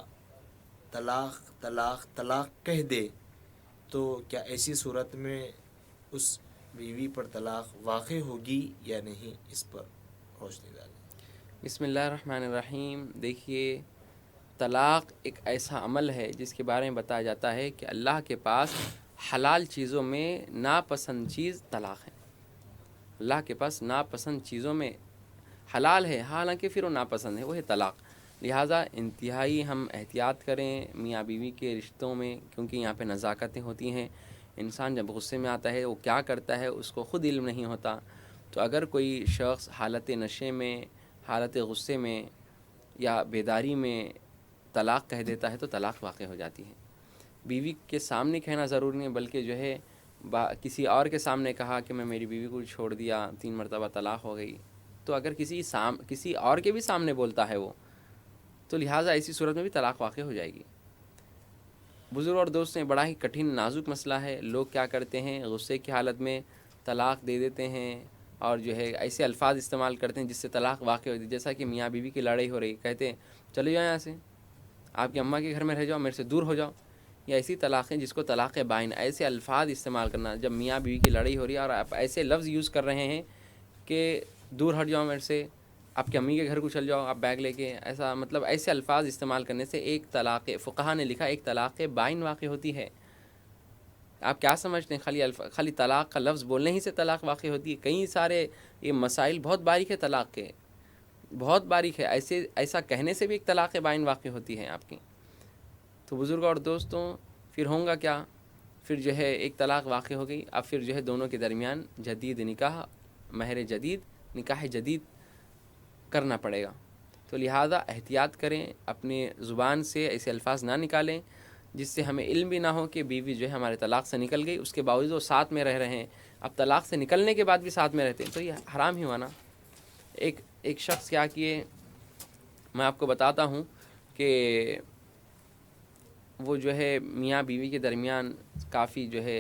طلاق طلاق طلاق کہہ دے تو کیا ایسی صورت میں اس بیوی پر طلاق واقع ہوگی یا نہیں؟ اس پر روشنی ڈالیں.
بسم اللہ الرحمن الرحیم. دیکھیے، طلاق ایک ایسا عمل ہے جس کے بارے میں بتایا جاتا ہے کہ اللہ کے پاس حلال چیزوں میں ناپسند چیز طلاق ہے. اللہ کے پاس ناپسند چیزوں میں حلال ہے، حالانکہ پھر وہ ناپسند ہے، وہ ہے طلاق. لہٰذا انتہائی ہم احتیاط کریں میاں بیوی کے رشتوں میں، کیونکہ یہاں پہ نزاکتیں ہوتی ہیں. انسان جب غصے میں آتا ہے وہ کیا کرتا ہے اس کو خود علم نہیں ہوتا. تو اگر کوئی شخص حالت نشے میں، حالت غصے میں یا بیداری میں طلاق کہہ دیتا ہے تو طلاق واقع ہو جاتی ہے. بیوی کے سامنے کہنا ضروری نہیں، بلکہ جو ہے کسی اور کے سامنے کہا کہ میں میری بیوی کو چھوڑ دیا، 3 مرتبہ طلاق ہو گئی. تو اگر کسی اور کے بھی سامنے بولتا ہے وہ، تو لہٰذا ایسی صورت میں بھی طلاق واقع ہو جائے گی. بزرگ اور دوست نے بڑا ہی کٹھن نازک مسئلہ ہے. لوگ کیا کرتے ہیں، غصے کی حالت میں طلاق دے دیتے ہیں اور جو ہے ایسے الفاظ استعمال کرتے ہیں جس سے طلاق واقع ہوتی ہے. جیسا کہ میاں بیوی کی لڑائی ہو رہی، کہتے ہیں چلے جاؤ یہاں سے، آپ کی اماں کے گھر میں رہ جاؤ، میرے سے دور ہو جاؤ. یا ایسی طلاقیں جس کو طلاق بائن، ایسے الفاظ استعمال کرنا جب میاں بیوی کی لڑائی ہو رہی ہے اور آپ ایسے لفظ یوز کر رہے ہیں کہ دور ہٹ جاؤ میرے سے، آپ کی امی کے گھر کو چل جاؤ آپ بیگ لے کے. ایسا مطلب ایسے الفاظ استعمال کرنے سے ایک طلاق، فقہا نے لکھا ایک طلاق بائن واقع ہوتی ہے. آپ کیا سمجھتے ہیں خالی طلاق کا لفظ بولنے ہی سے طلاق واقع ہوتی ہے؟ کئی سارے یہ مسائل بہت باریک ہے طلاق کے، بہت باریک ہے. ایسا کہنے سے بھی ایک طلاق بائن واقع ہوتی ہے آپ کی. تو بزرگوں اور دوستوں پھر ہوگا کیا؟ پھر جو ہے ایک طلاق واقع ہو گئی، اب پھر جو ہے دونوں کے درمیان جدید نکاح، مہر جدید، نکاح جدید کرنا پڑے گا. تو لہٰذا احتیاط کریں، اپنے زبان سے ایسے الفاظ نہ نکالیں جس سے ہمیں علم بھی نہ ہو کہ بیوی جو ہے ہمارے طلاق سے نکل گئی، اس کے باوجود وہ ساتھ میں رہ رہے ہیں. اب طلاق سے نکلنے کے بعد بھی ساتھ میں رہتے ہیں تو یہ حرام ہی ہوا نا. ایک شخص کیا کیے، میں آپ کو بتاتا ہوں کہ وہ جو ہے میاں بیوی کے درمیان کافی جو ہے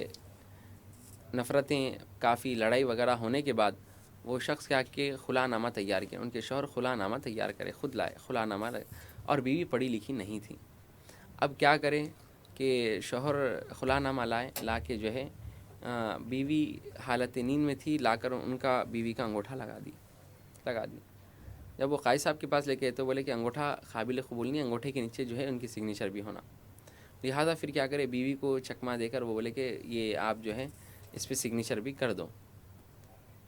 نفرتیں، کافی لڑائی وغیرہ ہونے کے بعد وہ شخص کیا کہ خلا نامہ تیار کیا. ان کے شوہر خلا نامہ تیار کرے، خود لائے خلا نامہ، اور بیوی پڑھی لکھی نہیں تھی. اب کیا کریں کہ شوہر خلا نامہ لا کے جو ہے بیوی حالت نیند میں تھی، لا کر ان کا بیوی کا انگوٹھا لگا دی. جب وہ قاضی صاحب کے پاس لے کے تو بولے کہ انگوٹھا قابل قبول نہیں، انگوٹھے کے نیچے جو ہے ان کی سگنیچر بھی ہونا. لہٰذا پھر کیا کرے، بیوی کو چکما دے کر وہ بولے کہ یہ آپ جو ہے اس پہ سگنیچر بھی کر دو.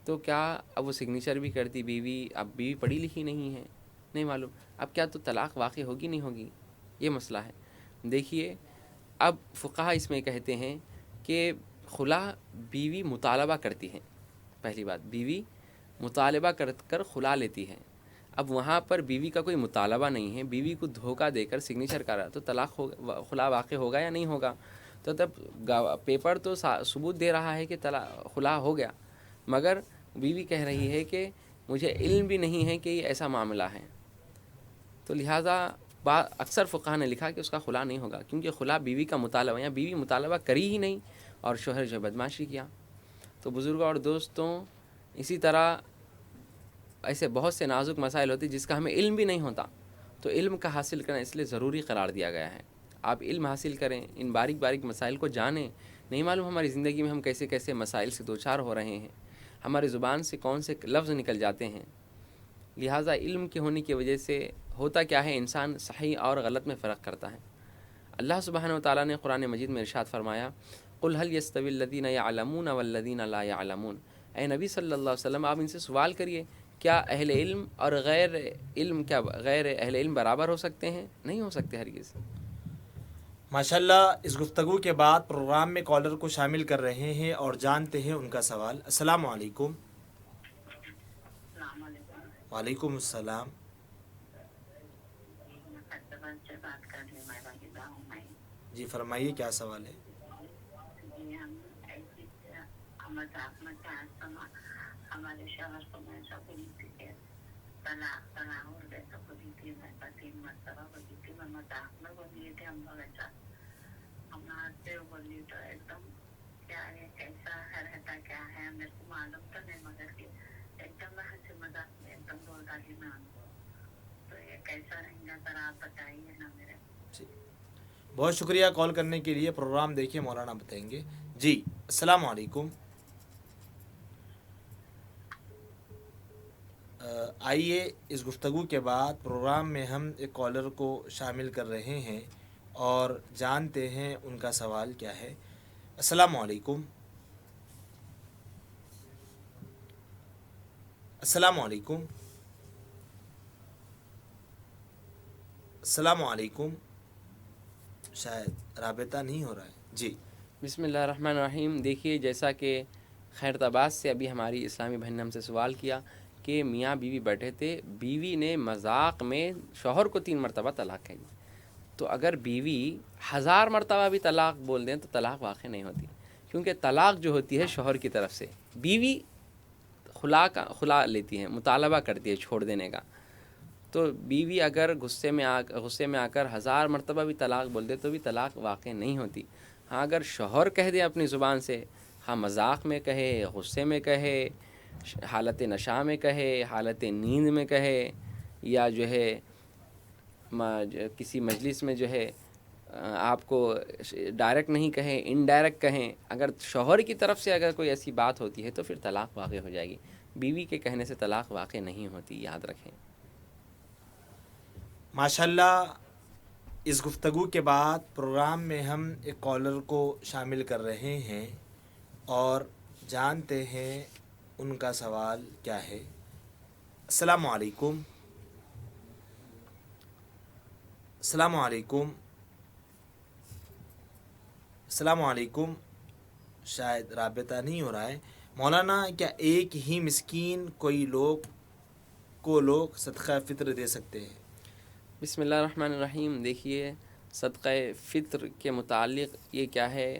تو کیا اب وہ سگنیچر بھی کرتی بیوی، اب بیوی پڑھی لکھی نہیں ہے، نہیں معلوم اب کیا تو طلاق واقع ہوگی نہیں ہوگی، یہ مسئلہ ہے. دیکھیے اب فقہا اس میں کہتے ہیں کہ خلا بیوی مطالبہ کرتی ہے. پہلی بات، بیوی مطالبہ کر خلا لیتی ہے. اب وہاں پر بیوی کا کوئی مطالبہ نہیں ہے، بیوی کو دھوکہ دے کر سگنیچر کرا تو طلاق خلا واقع ہوگا یا نہیں ہوگا؟ تو تب پیپر تو ثبوت دے رہا ہے کہ خلا ہو گیا، مگر بیوی کہہ رہی ہے کہ مجھے علم بھی نہیں ہے کہ یہ ایسا معاملہ ہے. تو لہٰذا اکثر فقہا نے لکھا کہ اس کا خلا نہیں ہوگا، کیونکہ خلا بیوی کا مطالبہ، یا بیوی مطالبہ کری ہی نہیں اور شوہر جو بدماشی کیا. تو بزرگوں اور دوستوں اسی طرح ایسے بہت سے نازک مسائل ہوتے جس کا ہمیں علم بھی نہیں ہوتا. تو علم کا حاصل کرنا اس لیے ضروری قرار دیا گیا ہے. آپ علم حاصل کریں، ان باریک باریک مسائل کو جانیں. نہیں معلوم ہماری زندگی میں ہم کیسے کیسے مسائل سے دوچار ہو رہے ہیں، ہماری زبان سے کون سے لفظ نکل جاتے ہیں. لہٰذا علم کے ہونے کی وجہ سے ہوتا کیا ہے، انسان صحیح اور غلط میں فرق کرتا ہے. اللہ سبحانہ و تعالیٰ نے قرآن مجید میں ارشاد فرمایا، قل هل يستوي الذين يعلمون والذين لا يعلمون. اے نبی صلی اللہ علیہ وسلم آپ ان سے سوال کریے، کیا اہل علم اور غیر علم، کیا غیر اہل علم برابر ہو سکتے ہیں؟ نہیں ہو سکتے ہرگز.
ماشاءاللہ اس گفتگو کے بعد پروگرام میں کالر کو شامل کر رہے ہیں اور جانتے ہیں ان کا سوال. السلام علیکم. وعلیکم السلام. جی فرمائیے کیا سوال ہے؟
ہمارے شوہر کو میں ایسا بولی تھی کہ طلاق ہو گئے تو بولی تھی، میں 3 مرتبہ بولی تھی، میں مذاق میں بولی تھی، ہم لوگ ایسا ہم ہاتھ بولی تو ایک دم کیا ہے، کیسا ہے رہتا کیا ہے میرے کو معلوم تو نہیں، مگر کہ ایک دم ہنسی مذاق میں ایک دم بول ڈالی میں ان کو. تو یہ کیسا رہیں گا ذرا آپ بتائیے نا میرے.
بہت شکریہ کال کرنے کے لیے. پروگرام دیکھیے مولانا بتائیں گے. جی السلام علیکم. آئیے اس گفتگو کے بعد پروگرام میں ہم ایک کالر کو شامل کر رہے ہیں اور جانتے ہیں ان کا سوال کیا ہے۔ السلام علیکم۔ السلام علیکم۔ السلام علیکم۔ شاید رابطہ نہیں ہو رہا ہے۔ جی
بسم اللہ الرحمن الرحیم۔ دیکھیے، جیسا کہ خیرآباد سے ابھی ہماری اسلامی بہن نے ہم سے سوال کیا کہ میاں بیوی بیٹھے تھے، بیوی نے مذاق میں شوہر کو 3 مرتبہ طلاق کہی، تو اگر بیوی 1000 مرتبہ بھی طلاق بول دیں تو طلاق واقع نہیں ہوتی، کیونکہ طلاق جو ہوتی ہے شوہر کی طرف سے، بیوی خلا لیتی ہے، مطالبہ کرتی ہے چھوڑ دینے کا۔ تو بیوی اگر غصے میں آ کر 1000 مرتبہ بھی طلاق بول دے تو بھی طلاق واقع نہیں ہوتی۔ ہاں اگر شوہر کہہ دے اپنی زبان سے، ہاں مذاق میں کہے، غصے میں کہے، حالت نشہ میں کہے، حالت نیند میں کہے، یا جو ہے کسی مجلس میں جو ہے آپ کو ڈائریکٹ نہیں کہیں، انڈائریکٹ کہیں، اگر شوہر کی طرف سے اگر کوئی ایسی بات ہوتی ہے تو پھر طلاق واقع ہو جائے گی۔ بیوی کے کہنے سے طلاق واقع نہیں ہوتی، یاد رکھیں۔
ماشاءاللہ، اس گفتگو کے بعد پروگرام میں ہم ایک کالر کو شامل کر رہے ہیں اور جانتے ہیں ان کا سوال کیا ہے۔ السلام علیکم۔ السلام علیکم۔ السلام علیکم۔ شاید رابطہ نہیں ہو رہا ہے۔ مولانا، کیا ایک ہی مسکین کو لوگ صدقہ فطر دے سکتے ہیں؟
بسم اللہ الرحمن الرحیم۔ دیکھیے، صدقہ فطر کے متعلق یہ کیا ہے،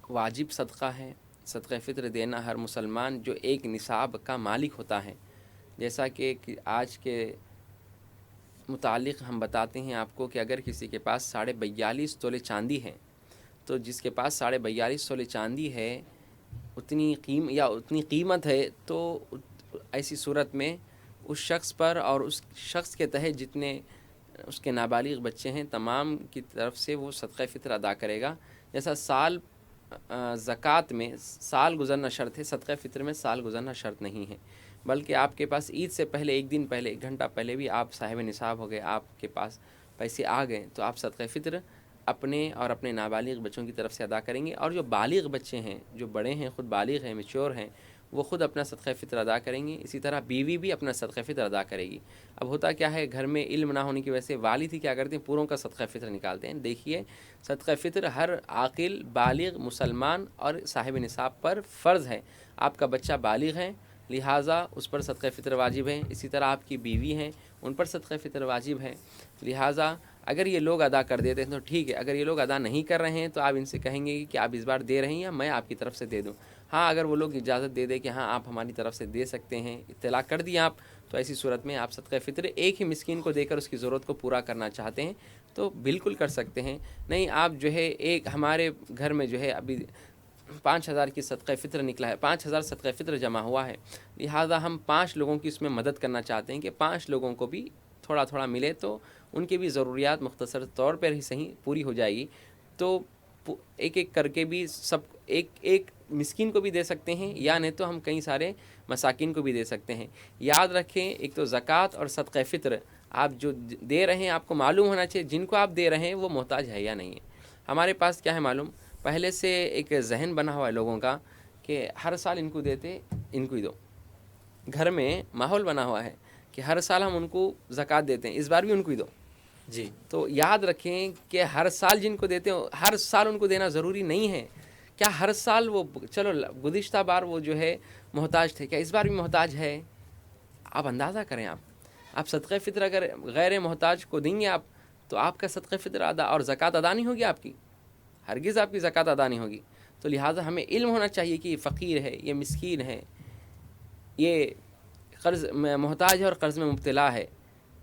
واجب صدقہ ہے۔ صدقہ فطر دینا ہر مسلمان جو ایک نصاب کا مالک ہوتا ہے، جیسا کہ آج کے متعلق ہم بتاتے ہیں آپ کو کہ اگر کسی کے پاس 42.5 تولے چاندی ہے، تو جس کے پاس 42.5 تولے چاندی ہے اتنی قیمت ہے، تو ایسی صورت میں اس شخص پر اور اس شخص کے تحت جتنے اس کے نابالغ بچے ہیں تمام کی طرف سے وہ صدقہ فطر ادا کرے گا۔ جیسا زکوٰۃ میں سال گزرنا شرط ہے، صدقہ فطر میں سال گزرنا شرط نہیں ہے، بلکہ آپ کے پاس عید سے پہلے 1 دن پہلے 1 گھنٹہ پہلے بھی آپ صاحب نصاب ہو گئے، آپ کے پاس پیسے آ گئے، تو آپ صدقہ فطر اپنے اور اپنے نابالغ بچوں کی طرف سے ادا کریں گے۔ اور جو بالغ بچے ہیں، جو بڑے ہیں، خود بالغ ہیں، میچور ہیں، وہ خود اپنا صدقہ فطر ادا کریں گے۔ اسی طرح بیوی بھی اپنا صدقہ فطر ادا کرے گی۔ اب ہوتا کیا ہے، گھر میں علم نہ ہونے کی وجہ سے والد ہی کیا کرتے ہیں، پوروں کا صدقہ فطر نکالتے ہیں۔ دیکھیے، صدقہ فطر ہر عاقل، بالغ مسلمان اور صاحب نصاب پر فرض ہے۔ آپ کا بچہ بالغ ہے، لہٰذا اس پر صدقہ فطر واجب ہے۔ اسی طرح آپ کی بیوی ہیں، ان پر صدقہ فطر واجب ہے۔ لہٰذا اگر یہ لوگ ادا کر دیتے ہیں تو ٹھیک ہے، اگر یہ لوگ ادا نہیں کر رہے ہیں تو آپ ان سے کہیں گے کہ آپ اس بار دے رہے ہیں یا میں آپ کی طرف سے دے دوں۔ ہاں اگر وہ لوگ اجازت دے دیں کہ ہاں آپ ہماری طرف سے دے سکتے ہیں، اطلاع کر دیا آپ، تو ایسی صورت میں آپ صدقہ فطر ایک ہی مسکین کو دے کر اس کی ضرورت کو پورا کرنا چاہتے ہیں تو بالکل کر سکتے ہیں۔ نہیں، آپ جو ہے ہمارے گھر میں جو ہے ابھی 5000 کی صدقہ فطر نکلا ہے، 5000 صدقہ فطر جمع ہوا ہے، لہٰذا ہم 5 لوگوں کی اس میں مدد کرنا چاہتے ہیں کہ 5 لوگوں کو بھی تھوڑا تھوڑا ملے تو ان کی بھی ضروریات مختصر طور پر ہی صحیح پوری ہو جائے گی۔ تو ایک ایک کر کے بھی سب ایک مسکین کو بھی دے سکتے ہیں، یا نہیں تو ہم کئی سارے مساکین کو بھی دے سکتے ہیں۔ یاد رکھیں، ایک تو زکوٰۃ اور صدقہ فطر آپ جو دے رہے ہیں آپ کو معلوم ہونا چاہیے جن کو آپ دے رہے ہیں وہ محتاج ہے یا نہیں ہے۔ ہمارے پاس کیا ہے معلوم، پہلے سے ایک ذہن بنا ہوا ہے لوگوں کا کہ ہر سال ان کو دیتے، ان کو ہی دو۔ گھر میں ماحول بنا ہوا ہے کہ ہر سال ہم ان کو زکوٰۃ دیتے ہیں، اس بار بھی ان کو ہی دو۔
جی،
تو یاد رکھیں کہ ہر سال جن کو دیتے ہو ہر سال ان کو دینا ضروری نہیں ہے۔ کیا ہر سال وہ، چلو گزشتہ بار وہ جو ہے محتاج تھے، کیا اس بار بھی محتاج ہے؟ آپ اندازہ کریں، آپ صدقہ فطر اگر غیر محتاج کو دیں گے آپ تو آپ کا صدقہ فطر ادا اور زکوٰۃ ادا نہیں ہوگی، آپ کی ہرگز آپ کی زکوٰۃ ادا نہیں ہوگی۔ تو لہٰذا ہمیں علم ہونا چاہیے کہ یہ فقیر ہے، یہ مسکین ہے، یہ قرض میں محتاج ہے اور قرض میں مبتلا ہے،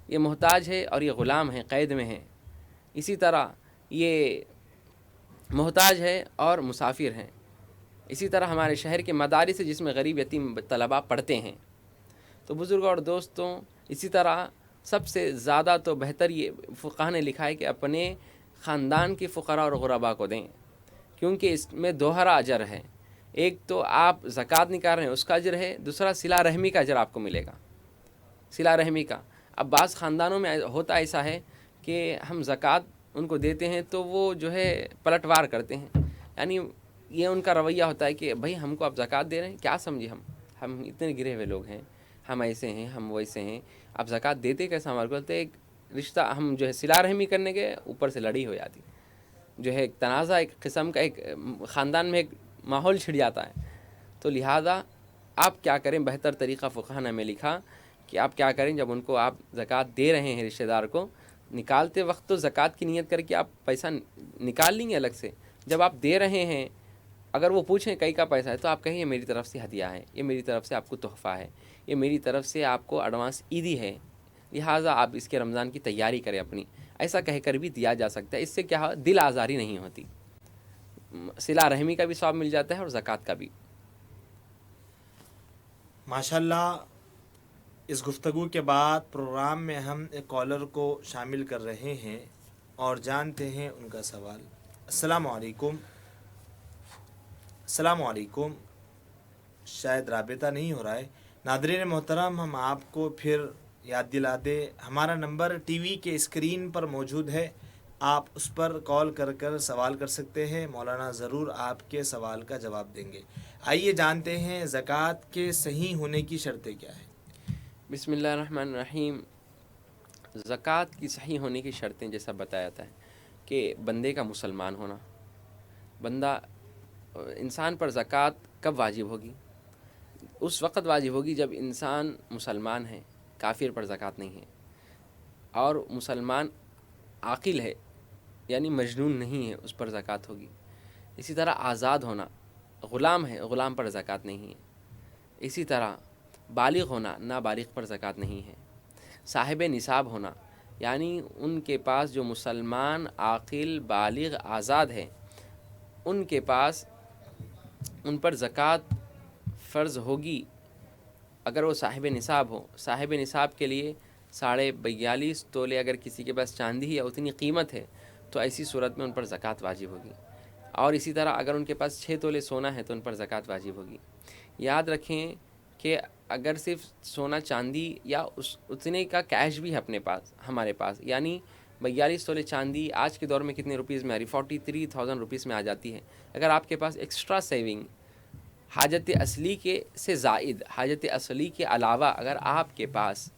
یہ محتاج ہے اور یہ غلام ہے، قید میں ہے۔ اسی طرح یہ محتاج ہے اور مسافر ہیں۔ اسی طرح ہمارے شہر کے مدارس جس میں غریب یتیم طلباء پڑھتے ہیں۔ تو بزرگوں اور دوستوں، اسی طرح سب سے زیادہ تو بہتر یہ فقہ نے لکھا ہے کہ اپنے خاندان کے فقراء اور غرباء کو دیں، کیونکہ اس میں دوہرا اجر ہے۔ ایک تو آپ زکوٰۃ نکال رہے ہیں اس کا اجر ہے، دوسرا صلہ رحمی کا اجر آپ کو ملے گا، صلہ رحمی کا۔ اب بعض خاندانوں میں ہوتا ایسا ہے کہ ہم زکوٰۃ ان کو دیتے ہیں تو وہ جو ہے پلٹوار کرتے ہیں، یعنی یہ ان کا رویہ ہوتا ہے کہ بھائی ہم کو آپ زکوٰۃ دے رہے ہیں، کیا سمجھے ہم اتنے گرے ہوئے لوگ ہیں، ہم ایسے ہیں، ہم ویسے ہیں، آپ زکوٰۃ دیتے کیسا ہمارے کو؟ تو ایک رشتہ ہم جو ہے صلہ رحمی کرنے کے اوپر سے لڑی ہو جاتی، جو ہے ایک تنازع، ایک قسم کا ایک خاندان میں ایک ماحول چھڑ جاتا ہے۔ تو لہٰذا آپ کیا کریں، بہتر طریقہ فقہاء نے ہمیں لکھا کہ آپ کیا کریں، جب ان کو آپ زکوٰۃ دے رہے ہیں رشتہ دار کو، نکالتے وقت تو زکوٰۃ کی نیت کر کے آپ پیسہ نکال لیں گے الگ سے، جب آپ دے رہے ہیں اگر وہ پوچھیں کئی کا پیسہ ہے تو آپ کہیں یہ میری طرف سے ہدیہ ہے، یہ میری طرف سے آپ کو تحفہ ہے، یہ میری طرف سے آپ کو ایڈوانس عیدی ہے، لہٰذا آپ اس کے رمضان کی تیاری کریں اپنی، ایسا کہہ کر بھی دیا جا سکتا ہے۔ اس سے کیا دل آزاری نہیں ہوتی، صلہ رحمی کا بھی ثواب مل جاتا ہے اور زکوٰۃ کا بھی۔
ماشاءاللہ، اس گفتگو کے بعد پروگرام میں ہم ایک کالر کو شامل کر رہے ہیں اور جانتے ہیں ان کا سوال۔ السلام علیکم۔ السلام علیکم، شاید رابطہ نہیں ہو رہا ہے۔ ناظرین محترم، ہم آپ کو پھر یاد دلا دیں، ہمارا نمبر ٹی وی کے اسکرین پر موجود ہے، آپ اس پر کال کر سوال کر سکتے ہیں، مولانا ضرور آپ کے سوال کا جواب دیں گے۔ آئیے جانتے ہیں زکوٰۃ کے صحیح ہونے کی شرطیں کیا ہیں۔
بسم اللہ الرحمن الرحیم۔ زکوٰۃ کی صحیح ہونے کی شرطیں جیسا بتایا جاتا ہے کہ بندے کا مسلمان ہونا، انسان پر زکوٰۃ کب واجب ہوگی؟ اس وقت واجب ہوگی جب انسان مسلمان ہے، کافر پر زکوٰۃ نہیں ہے، اور مسلمان عاقل ہے یعنی مجنون نہیں ہے، اس پر زکوٰۃ ہوگی۔ اسی طرح آزاد ہونا، غلام ہے، غلام پر زکوٰۃ نہیں ہے۔ اسی طرح بالغ ہونا، نابالغ پر زکوٰۃ نہیں ہے۔ صاحب نصاب ہونا، یعنی ان کے پاس جو مسلمان عاقل بالغ آزاد ہے، ان کے پاس ان پر زکوٰۃ فرض ہوگی اگر وہ صاحب نصاب ہو۔ صاحب نصاب کے لیے 42.5 تولے اگر کسی کے پاس چاندی یا اتنی قیمت ہے تو ایسی صورت میں ان پر زکوٰۃ واجب ہوگی، اور اسی طرح اگر ان کے پاس 6 تولے سونا ہے تو ان پر زکوٰۃ واجب ہوگی۔ یاد رکھیں کہ اگر صرف سونا چاندی یا اتنے کا کیش بھی ہے اپنے پاس، ہمارے پاس، یعنی 42 تولے چاندی آج کے دور میں کتنے روپیز میں آ رہی؟ 43,000 روپیز میں آ جاتی ہے۔ اگر آپ کے پاس ایکسٹرا سیونگ حاجت اصلی کے سے زائد، حاجت اصلی کے علاوہ اگر آپ کے پاس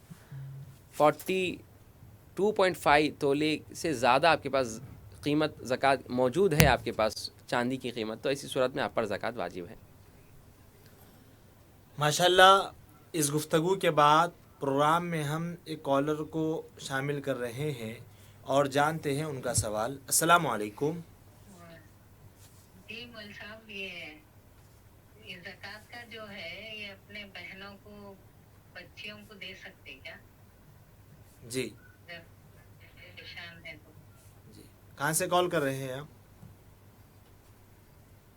42.5 تولے سے زیادہ آپ کے پاس قیمت زکوٰۃ موجود ہے، آپ کے پاس چاندی کی قیمت، تو ایسی صورت میں آپ پر زکوٰۃ واجب ہے۔
ماشاءاللہ، اس گفتگو کے بعد پروگرام میں ہم ایک کالر کو شامل کر رہے ہیں اور جانتے ہیں ان کا سوال۔ السلام علیکم۔
جی مول صاحب، یہ زکوٰۃ کا جو ہے یہ اپنے بہنوں کو، بچیوں کو دے سکتے کیا؟
جی
جب نشان ہے تو۔
جی، کہاں سے کال کر رہے ہیں آپ؟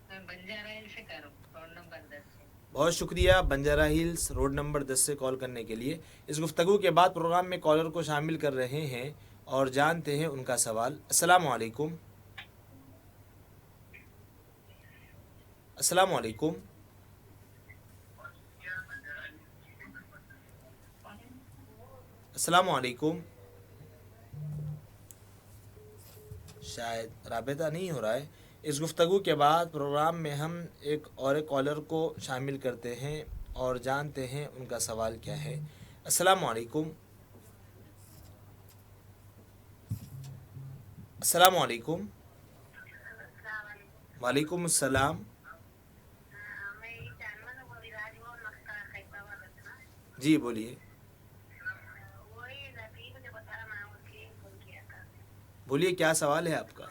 میں بنجارہ ہل سے کروں، روڈ نمبر 10 سے۔
بہت شکریہ بنجارہ ہلز روڈ نمبر 10 سے کال کرنے کے لیے۔ اس گفتگو کے بعد پروگرام میں کالر کو شامل کر رہے ہیں اور جانتے ہیں ان کا سوال۔ السلام علیکم۔ السلام علیکم۔ السلام علیکم، شاید رابطہ نہیں ہو رہا ہے۔ اس گفتگو کے بعد پروگرام میں ہم ایک اور کالر کو شامل کرتے ہیں اور جانتے ہیں ان کا سوال کیا ہے۔ السلام علیکم۔ السلام علیکم۔ وعلیکم السلام۔ جی بولیے۔ بولیے کیا سوال ہے آپ کا؟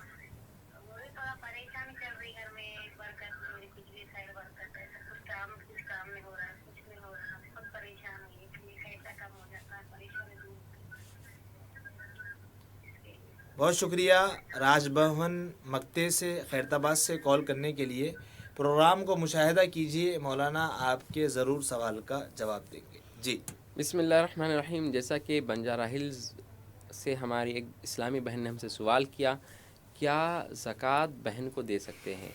بہت شکریہ راج بھون مکتے سے خیرتآباد سے کال کرنے کے لیے۔ پروگرام کو مشاہدہ کیجیے، مولانا آپ کے ضرور سوال کا جواب دیں گے۔ جی
بسم اللہ الرحمن الرحیم۔ جیسا کہ بنجارہ ہلز سے ہماری ایک اسلامی بہن نے ہم سے سوال کیا، کیا زکوٰۃ بہن کو دے سکتے ہیں؟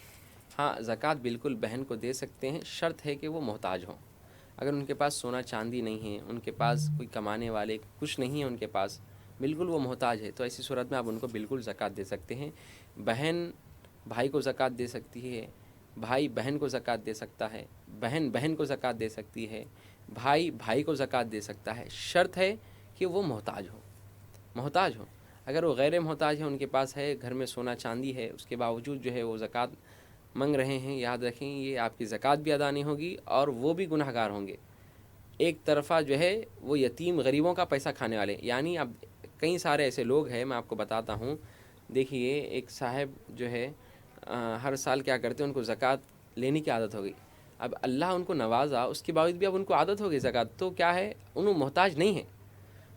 ہاں زکوٰۃ بالکل بہن کو دے سکتے ہیں، شرط ہے کہ وہ محتاج ہوں۔ اگر ان کے پاس سونا چاندی نہیں ہے، ان کے پاس کوئی کمانے والے کچھ نہیں ہے، ان کے پاس بالکل وہ محتاج ہے، تو ایسی صورت میں آپ ان کو بالکل زکوٰۃ دے سکتے ہیں۔ بہن بھائی کو زکوٰۃ دے سکتی ہے، بھائی بہن کو زکوٰۃ دے سکتا ہے، بہن بہن کو زکوٰۃ دے سکتی ہے، بھائی بھائی کو زکوٰۃ دے سکتا ہے، شرط ہے کہ وہ محتاج ہو۔ اگر وہ غیر محتاج ہے، ان کے پاس ہے، گھر میں سونا چاندی ہے، اس کے باوجود جو ہے وہ زکوٰۃ منگ رہے ہیں، یاد رکھیں یہ آپ کی زکوٰۃ بھی ادا نہیں ہوگی اور وہ بھی گناہ گار ہوں گے۔ ایک طرفہ جو ہے وہ یتیم غریبوں کا پیسہ کھانے والے، یعنی اب کئی سارے ایسے لوگ ہیں، میں آپ کو بتاتا ہوں۔ دیکھیے ایک صاحب جو ہے ہر سال کیا کرتے ہیں، ان کو زکوٰۃ لینے کی عادت ہو گئی۔ اب اللہ ان کو نوازا، اس کے باوجود بھی اب ان کو عادت ہو گئی زکوٰۃ، تو کیا ہے انہوں محتاج نہیں ہیں،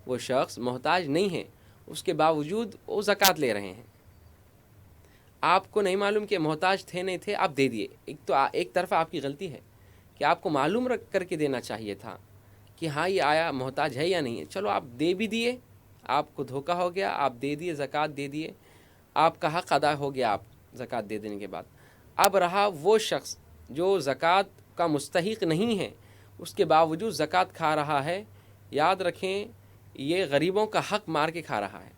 وہ شخص محتاج نہیں ہے، اس کے باوجود وہ زکوٰۃ لے رہے ہیں۔ آپ کو نہیں معلوم کہ محتاج تھے نہیں تھے، آپ دے دیے، ایک طرفہ آپ کی غلطی ہے کہ آپ کو معلوم رکھ کر کے دینا چاہیے تھا کہ ہاں یہ آیا محتاج ہے یا نہیں ہے، چلو آپ دے بھی دیے، آپ کو دھوکہ ہو گیا، آپ دے دیے، زکوٰۃ دے دیے، آپ کا حق ادا ہو گیا، آپ زکوٰۃ دے دینے کے بعد۔ اب رہا وہ شخص جو زکوٰۃ کا مستحق نہیں ہے، اس کے باوجود زکوٰۃ کھا رہا ہے، یاد رکھیں یہ غریبوں کا حق مار کے کھا رہا ہے۔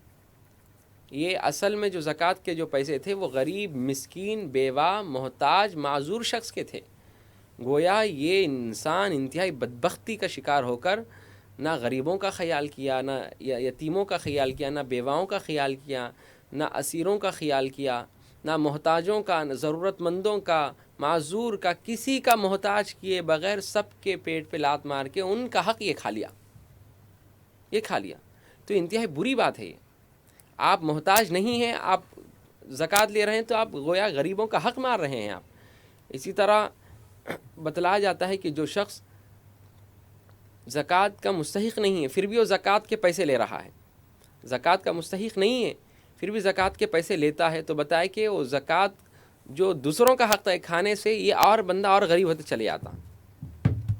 یہ اصل میں جو زکوٰۃ کے جو پیسے تھے وہ غریب، مسکین، بیوہ، محتاج، معذور شخص کے تھے۔ گویا یہ انسان انتہائی بدبختی کا شکار ہو کر نہ غریبوں کا خیال کیا، نہ یتیموں کا خیال کیا، نہ بیواؤں کا خیال کیا، نہ اسیروں کا خیال کیا، نہ محتاجوں کا، نہ ضرورت مندوں کا، معذور کا، کسی کا محتاج کیے بغیر سب کے پیٹ پہ لات مار کے ان کا حق یہ کھا لیا۔ تو انتہائی بری بات ہے یہ۔ آپ محتاج نہیں ہیں، آپ زکوٰۃ لے رہے ہیں، تو آپ گویا غریبوں کا حق مار رہے ہیں آپ۔ اسی طرح بتلایا جاتا ہے کہ جو شخص زکوٰۃ کا مستحق نہیں ہے پھر بھی وہ زکوٰۃ کے پیسے لے رہا ہے، زکوٰۃ کا مستحق نہیں ہے پھر بھی زکوٰۃ کے پیسے لیتا ہے، تو بتائے کہ وہ زکوٰۃ جو دوسروں کا حق ہے کھانے سے، یہ اور بندہ اور غریب ہوتے چلے جاتا۔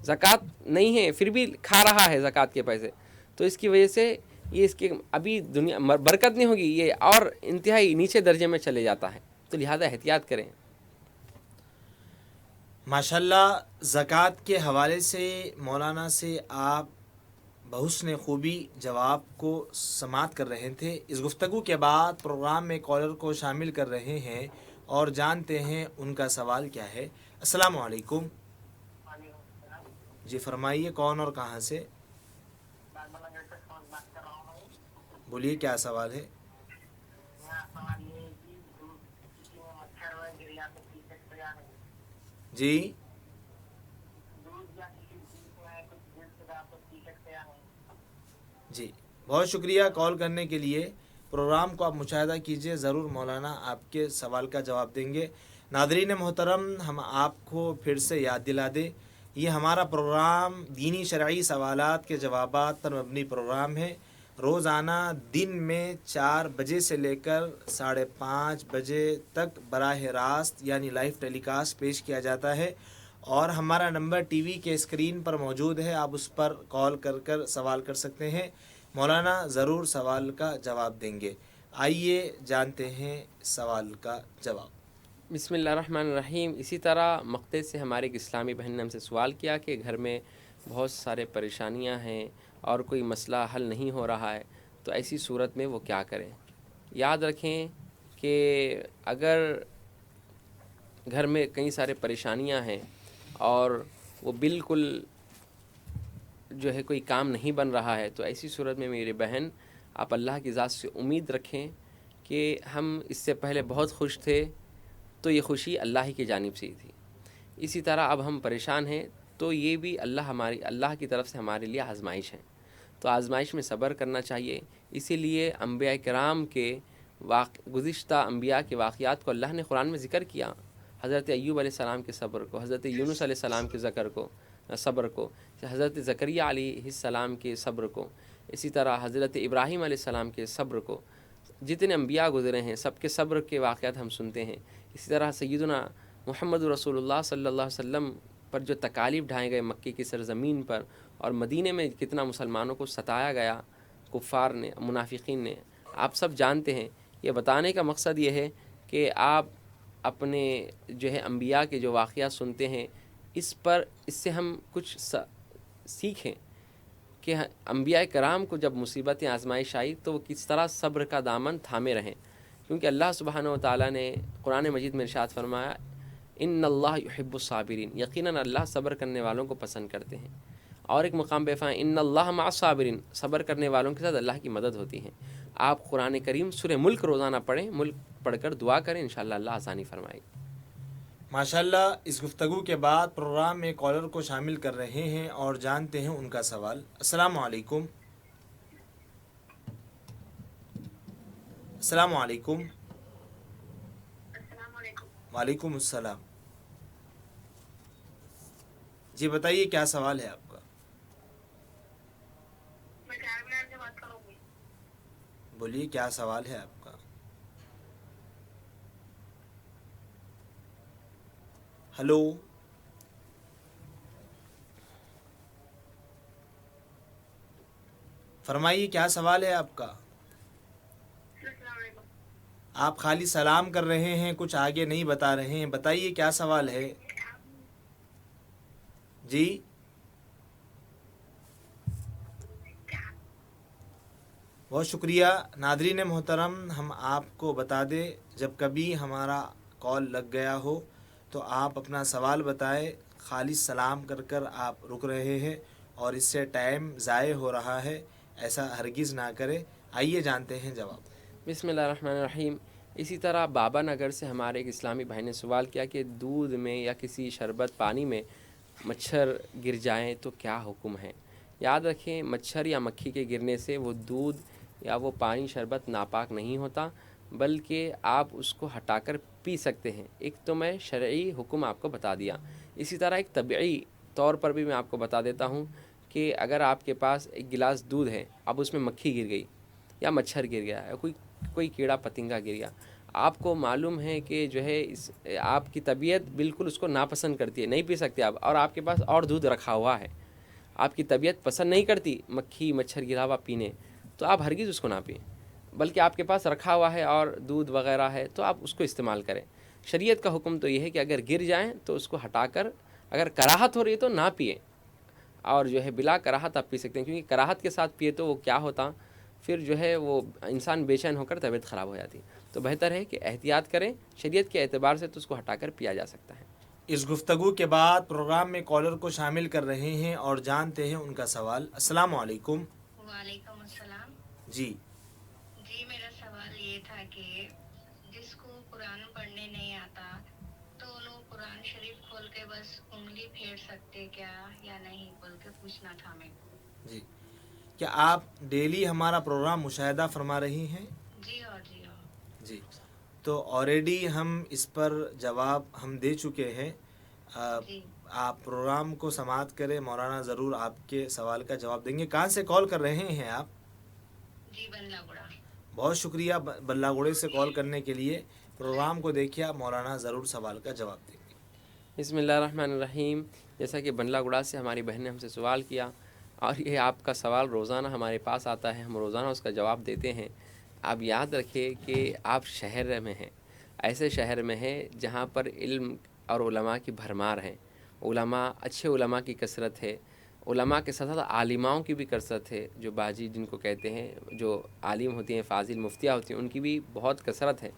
زکوٰۃ نہیں ہے پھر بھی کھا رہا ہے زکوٰۃ کے پیسے، تو اس کی وجہ سے یہ اس کے ابھی دنیا برکت نہیں ہوگی، یہ اور انتہائی نیچے درجے میں چلے جاتا ہے، تو لہذا احتیاط کریں۔
ماشاءاللہ زکوٰۃ کے حوالے سے مولانا سے آپ بحسن خوبی جواب کو سماعت کر رہے تھے۔ اس گفتگو کے بعد پروگرام میں کالر کو شامل کر رہے ہیں اور جانتے ہیں ان کا سوال کیا ہے۔ السلام علیکم۔ جی فرمائیے کون اور کہاں سے؟ بولیے کیا سوال ہے؟ جی جی بہت شکریہ کال کرنے کے لیے۔ پروگرام کو آپ مشاہدہ کیجئے، ضرور مولانا آپ کے سوال کا جواب دیں گے۔ ناظرین محترم، ہم آپ کو پھر سے یاد دلا دیں، یہ ہمارا پروگرام دینی شرعی سوالات کے جوابات پر مبنی پروگرام ہے۔ روزانہ دن میں 4 بجے سے لے کر 5:30 بجے تک براہ راست یعنی لائیو ٹیلی کاسٹ پیش کیا جاتا ہے، اور ہمارا نمبر ٹی وی کے اسکرین پر موجود ہے، آپ اس پر کال کر سوال کر سکتے ہیں، مولانا ضرور سوال کا جواب دیں گے۔ آئیے جانتے ہیں سوال کا جواب۔
بسم اللہ الرحمن الرحیم۔ اسی طرح مقطع سے ہمارے ایک اسلامی بہن نے ہم سے سوال کیا کہ گھر میں بہت سارے پریشانیاں ہیں اور کوئی مسئلہ حل نہیں ہو رہا ہے، تو ایسی صورت میں وہ کیا کریں؟ یاد رکھیں کہ اگر گھر میں کئی سارے پریشانیاں ہیں اور وہ بالکل جو ہے کوئی کام نہیں بن رہا ہے، تو ایسی صورت میں میری بہن آپ اللہ کی ذات سے امید رکھیں کہ ہم اس سے پہلے بہت خوش تھے، تو یہ خوشی اللہ ہی کی جانب سے ہی تھی۔ اسی طرح اب ہم پریشان ہیں، تو یہ بھی اللہ کی طرف سے ہمارے لیے آزمائش ہے، تو آزمائش میں صبر کرنا چاہیے۔ اسی لیے انبیاء کرام کے گزشتہ انبیاء کے واقعات کو اللہ نے قرآن میں ذکر کیا، حضرت ایوب علیہ السلام کے صبر کو، حضرت یونس علیہ السلام کے صبر کو، حضرت زکریا علیہ السلام کے صبر کو، اسی طرح حضرت ابراہیم علیہ السلام کے صبر کو۔ جتنے انبیاء گزرے ہیں سب کے صبر کے واقعات ہم سنتے ہیں۔ اسی طرح سیدنا محمد رسول اللہ صلی اللہ علیہ وسلم پر جو تکالیف ڈھائے گئے مکے کی سرزمین پر، اور مدینے میں کتنا مسلمانوں کو ستایا گیا کفار نے، منافقین نے، آپ سب جانتے ہیں۔ یہ بتانے کا مقصد یہ ہے کہ آپ اپنے جو ہے انبیاء کے جو واقعات سنتے ہیں اس سے ہم کچھ سیکھیں کہ انبیاء کرام کو جب مصیبتیں آزمائش آئی تو وہ کس طرح صبر کا دامن تھامے رہیں، کیونکہ اللہ سبحانہ و تعالیٰ نے قرآن مجید میں ارشاد فرمایا ان اللہ یحب الصابرین، یقیناً اللہ صبر کرنے والوں کو پسند کرتے ہیں، اور ایک مقام پہ فرمایا ان اللہ مع الصابرین، صبر کرنے والوں کے ساتھ اللہ کی مدد ہوتی ہے۔ آپ قرآن کریم سورہ ملک روزانہ پڑھیں، ملک پڑھ کر دعا کریں، انشاءاللہ اللہ آسانی فرمائے گی۔
ماشاءاللہ، اس گفتگو کے بعد پروگرام میں کالر کو شامل کر رہے ہیں اور جانتے ہیں ان کا سوال۔ السلام علیکم۔ السلام علیکم۔
السلام علیکم۔
وعلیکم السلام۔ جی بتائیے کیا سوال ہے آپ کا؟
میں 4 منٹ سے بات کروں گی۔
بولیے کیا سوال ہے آپ کا؟ ہلو، فرمائیے کیا سوال ہے آپ کا؟
السلام علیکم۔
آپ خالی سلام کر رہے ہیں، کچھ آگے نہیں بتا رہے ہیں، بتائیے کیا سوال ہے؟ جی بہت شکریہ ناظرین محترم، ہم آپ کو بتا دیں جب کبھی ہمارا کال لگ گیا ہو تو آپ اپنا سوال بتائیں، خالی سلام کر کر آپ رک رہے ہیں اور اس سے ٹائم ضائع ہو رہا ہے، ایسا ہرگز نہ کرے۔ آئیے جانتے ہیں جواب۔
بسم اللہ الرحمن الرحیم۔ اسی طرح بابا نگر سے ہمارے ایک اسلامی بھائی نے سوال کیا کہ دودھ میں یا کسی شربت پانی میں مچھر گر جائیں تو کیا حکم ہے؟ یاد رکھیں مچھر یا مکھی کے گرنے سے وہ دودھ یا وہ پانی شربت ناپاک نہیں ہوتا، بلکہ آپ اس کو ہٹا کر پی سکتے ہیں۔ ایک تو میں شرعی حکم آپ کو بتا دیا، اسی طرح ایک طبعی طور پر بھی میں آپ کو بتا دیتا ہوں کہ اگر آپ کے پاس ایک گلاس دودھ ہے، اب اس میں مکھی گر گئی یا مچھر گر گیا یا کوئی کیڑا پتنگا گر گیا، آپ کو معلوم ہے کہ جو ہے آپ کی طبیعت بالکل اس کو ناپسند کرتی ہے، نہیں پی سکتے آپ، اور آپ کے پاس اور دودھ رکھا ہوا ہے، آپ کی طبیعت پسند نہیں کرتی مکھی مچھر گرا ہوا پینے، تو آپ ہرگز اس کو نہ پئیں، بلکہ آپ کے پاس رکھا ہوا ہے اور دودھ وغیرہ ہے تو آپ اس کو استعمال کریں۔ شریعت کا حکم تو یہ ہے کہ اگر گر جائیں تو اس کو ہٹا کر، اگر کراہت ہو رہی ہے تو نہ پئیں، اور جو ہے بلا کراہت آپ پی سکتے ہیں، کیونکہ کراہت کے ساتھ پیے تو وہ کیا ہوتا، پھر جو ہے وہ انسان بے چین ہو کر طبیعت خراب ہو جاتی، تو بہتر ہے کہ احتیاط کریں، شریعت کے اعتبار سے تو اس کو ہٹا کر پیا جا سکتا ہے۔
اس گفتگو کے بعد پروگرام میں کالر کو شامل کر رہے ہیں اور جانتے ہیں ان کا سوال۔ السلام علیکم۔
وعلیکم السلام۔
جی
میرا سوال یہ تھا کہ جس کو قرآن پڑھنے نہیں آتا تو وہ قرآن شریف کھول کے بس انگلی پھیر سکتے کیا یا نہیں بول کے پوچھنا تھا میرے کو۔
جی، کیا آپ ڈیلی ہمارا پروگرام مشاہدہ فرما رہی ہیں؟
جی ہاں۔
جی، تو آلریڈی ہم اس پر جواب ہم دے چکے ہیں۔ آپ پروگرام کو سماعت کریں، مولانا ضرور آپ کے سوال کا جواب دیں گے۔ کہاں سے کال کر رہے ہیں آپ؟
جی بنلا گڑا۔
بہت شکریہ بلا گوڑے سے کال کرنے کے لیے۔ پروگرام کو دیکھیے، آپ مولانا ضرور سوال کا جواب دیں گے۔
بسم اللہ الرحمن الرحیم۔ جیسا کہ بنلا گڑا سے ہماری بہن نے ہم سے سوال کیا، اور یہ آپ کا سوال روزانہ ہمارے پاس آتا ہے، ہم روزانہ اس کا جواب دیتے ہیں۔ آپ یاد رکھیں کہ آپ شہر میں ہیں، ایسے شہر میں ہیں جہاں پر علم اور علماء کی بھرمار ہے، علماء، اچھے علماء کی کثرت ہے، علماء کے ساتھ ساتھ عالماؤں کی بھی کثرت ہے، جو باجی جن کو کہتے ہیں، جو عالم ہوتی ہیں، فاضل مفتیہ ہوتی ہیں، ان کی بھی بہت کثرت ہے۔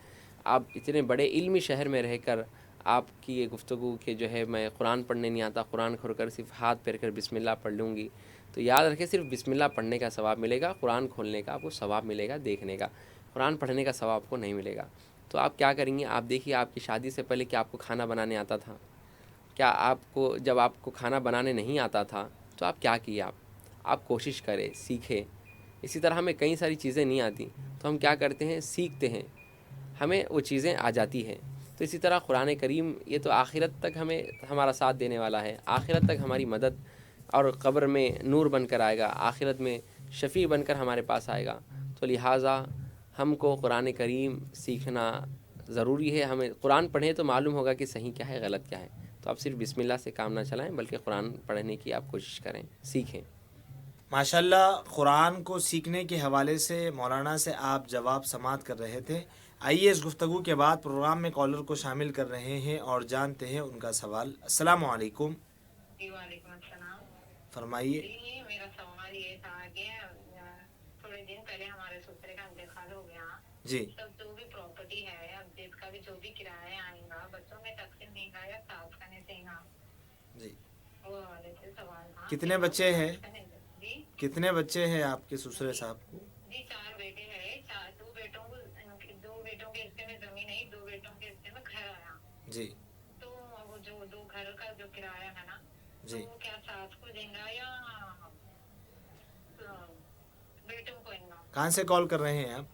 آپ اتنے بڑے علمی شہر میں رہ کر آپ کی یہ گفتگو کہ جو ہے میں قرآن پڑھنے نہیں آتا، قرآن کھول کر صرف ہاتھ پھیر کر بسم اللہ پڑھ لوں گی، تو یاد رکھیں صرف بسم اللہ پڑھنے کا ثواب ملے گا، قرآن کھولنے کا آپ کو ثواب ملے گا، دیکھنے کا، قرآن پڑھنے کا ثواب آپ کو نہیں ملے گا۔ تو آپ کیا کریں گے؟ آپ دیکھیے آپ کی شادی سے پہلے کیا آپ کو کھانا بنانے آتا تھا؟ کیا آپ کو جب آپ کو کھانا بنانے نہیں آتا تھا تو آپ کیا کیے؟ آپ کوشش کریں، سیکھیں۔ اسی طرح ہمیں کئی ساری چیزیں نہیں آتی تو ہم کیا کرتے ہیں؟ سیکھتے ہیں، ہمیں وہ چیزیں آ جاتی ہیں۔ تو اسی طرح قرآن کریم یہ تو آخرت تک ہمیں ہمارا ساتھ دینے والا ہے، آخرت تک ہماری مدد، اور قبر میں نور بن کر آئے گا، آخرت میں شفیع بن کر ہمارے پاس آئے گا۔ تو لہٰذا ہم کو قرآن کریم سیکھنا ضروری ہے۔ ہمیں قرآن پڑھیں تو معلوم ہوگا کہ صحیح کیا ہے، غلط کیا ہے۔ تو آپ صرف بسم اللہ سے کام نہ چلائیں، بلکہ قرآن پڑھنے کی آپ کوشش کریں، سیکھیں۔
ماشاءاللہ، قرآن کو سیکھنے کے حوالے سے مولانا سے آپ جواب سماعت کر رہے تھے۔ آئیے اس گفتگو کے بعد پروگرام میں کالر کو شامل کر رہے ہیں اور جانتے ہیں ان کا سوال۔ السلام علیکم۔
جی وعلیکم السلام۔
فرمائیے۔
جی میرا سوال یہ تھا کہ تھوڑے دن پہلے ہمارے سسرے کا انتقال ہو گیا۔
جی
سب جو بھی پراپرٹی ہے اب جس کا بھی جو بھی کرایہ آئے گا بچوں میں تقسیم نہیں گا یا ساس کا نہیں دے گا،
جی
وہ والے سے سوال تھا۔
کتنے بچے ہیں؟
جی
کتنے بچے ہیں آپ کے سسرے صاحب کو؟
جی 4 بیٹے ہیں، دو بیٹوں کو، دو بیٹوں کے حصے میں زمین ہے، دو بیٹوں کے حصے میں گھر آیا۔
جی
تو وہ جو دو گھر کا جو کرایہ ہے نا، تو
جی
وہ کیا ساس کو دیں گا یا بیٹوں کو دیں گا؟
کہاں سے کال کر رہے ہیں آپ؟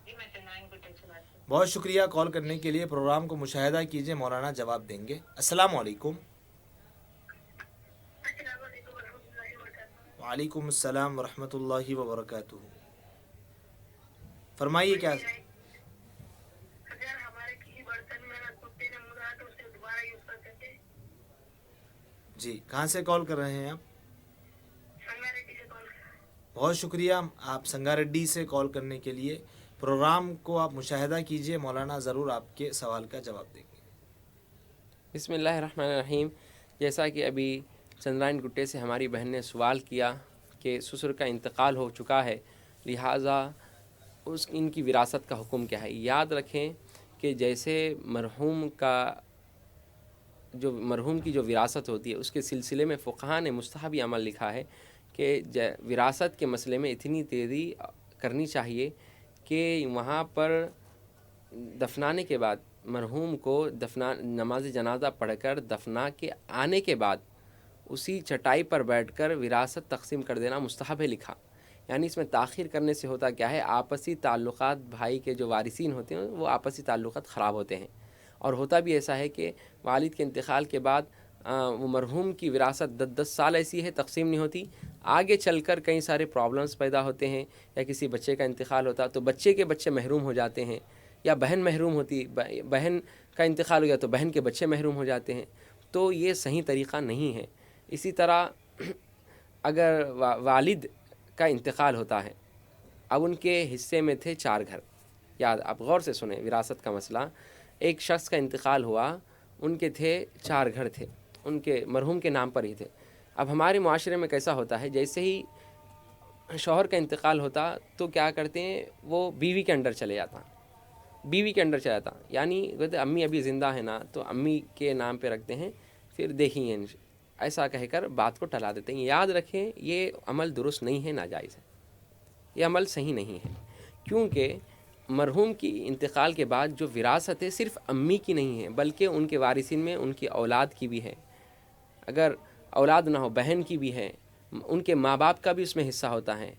جی میں چنائن کوٹے سے بات کروں۔
بہت شکریہ کال کرنے کے لیے۔ پروگرام کو مشاہدہ کیجیے، مولانا جواب دیں گے۔ السلام علیکم۔
السلام علیکم ورحمۃ اللہ وبرکاتہ۔
وعلیکم السلام ورحمۃ اللہ وبرکاتہ۔ فرمائیے کیا؟
اگر ہمارے کسی برتن میں کتے نے منہ ڈالا تو اسے دوبارہ یوز کر سکتے ہیں؟
جی کہاں سے کال کر رہے ہیں آپ؟
سنگاریڈی سے کال۔
بہت شکریہ آپ سنگاریڈی سے کال کرنے کے لیے۔ پروگرام کو آپ مشاہدہ کیجیے، مولانا ضرور آپ کے سوال کا جواب دیں گے۔
بسم اللہ الرحمن الرحیم۔ جیسا کہ ابھی چندرائن گٹے سے ہماری بہن نے سوال کیا کہ سسر کا انتقال ہو چکا ہے، لہٰذا ان کی وراثت کا حکم کیا ہے۔ یاد رکھیں کہ جیسے مرحوم کی جو وراثت ہوتی ہے اس کے سلسلے میں فقہاء نے مستحب عمل لکھا ہے کہ وراثت کے مسئلے میں اتنی تیزی کرنی چاہیے کہ وہاں پر دفنانے کے بعد مرحوم کو نماز جنازہ پڑھ کر دفنا کے آنے کے بعد اسی چٹائی پر بیٹھ کر وراثت تقسیم کر دینا مستحب ہے لکھا۔ یعنی اس میں تاخیر کرنے سے ہوتا کیا ہے، آپسی تعلقات بھائی کے جو وارثین ہوتے ہیں وہ آپسی تعلقات خراب ہوتے ہیں، اور ہوتا بھی ایسا ہے کہ والد کے انتقال کے بعد وہ مرحوم کی وراثت 10 سال ایسی ہے تقسیم نہیں ہوتی، آگے چل کر کئی سارے پرابلمز پیدا ہوتے ہیں، یا کسی بچے کا انتقال ہوتا تو بچے کے بچے محروم ہو جاتے ہیں، یا بہن محروم ہوتی، بہن کا انتقال ہو گیا تو بہن کے بچے محروم ہو جاتے ہیں، تو یہ صحیح طریقہ نہیں ہے۔ اسی طرح اگر والد کا انتقال ہوتا ہے، اب ان کے حصے میں تھے 4 گھر، یاد آپ غور سے سنیں وراثت کا مسئلہ، ایک شخص کا انتقال ہوا، ان کے تھے 4 گھر تھے، ان کے مرحوم کے نام پر ہی تھے۔ اب ہمارے معاشرے میں کیسا ہوتا ہے، جیسے ہی شوہر کا انتقال ہوتا تو کیا کرتے ہیں، وہ بیوی کے انڈر چلے جاتا، یعنی کہتے امی ابھی زندہ ہے نا تو امی کے نام پہ رکھتے ہیں، پھر دیکھیں ایسا کہہ کر بات کو ٹلا دیتے ہیں۔ یاد رکھیں یہ عمل درست نہیں ہے، ناجائز ہے، یہ عمل صحیح نہیں ہے، کیونکہ مرحوم کی انتقال کے بعد جو وراثت ہے صرف امی کی نہیں ہے بلکہ ان کے وارثین میں ان کی اولاد کی بھی ہے، اگر اولاد نہ ہو بہن کی بھی ہے، ان کے ماں باپ کا بھی اس میں حصہ ہوتا ہے،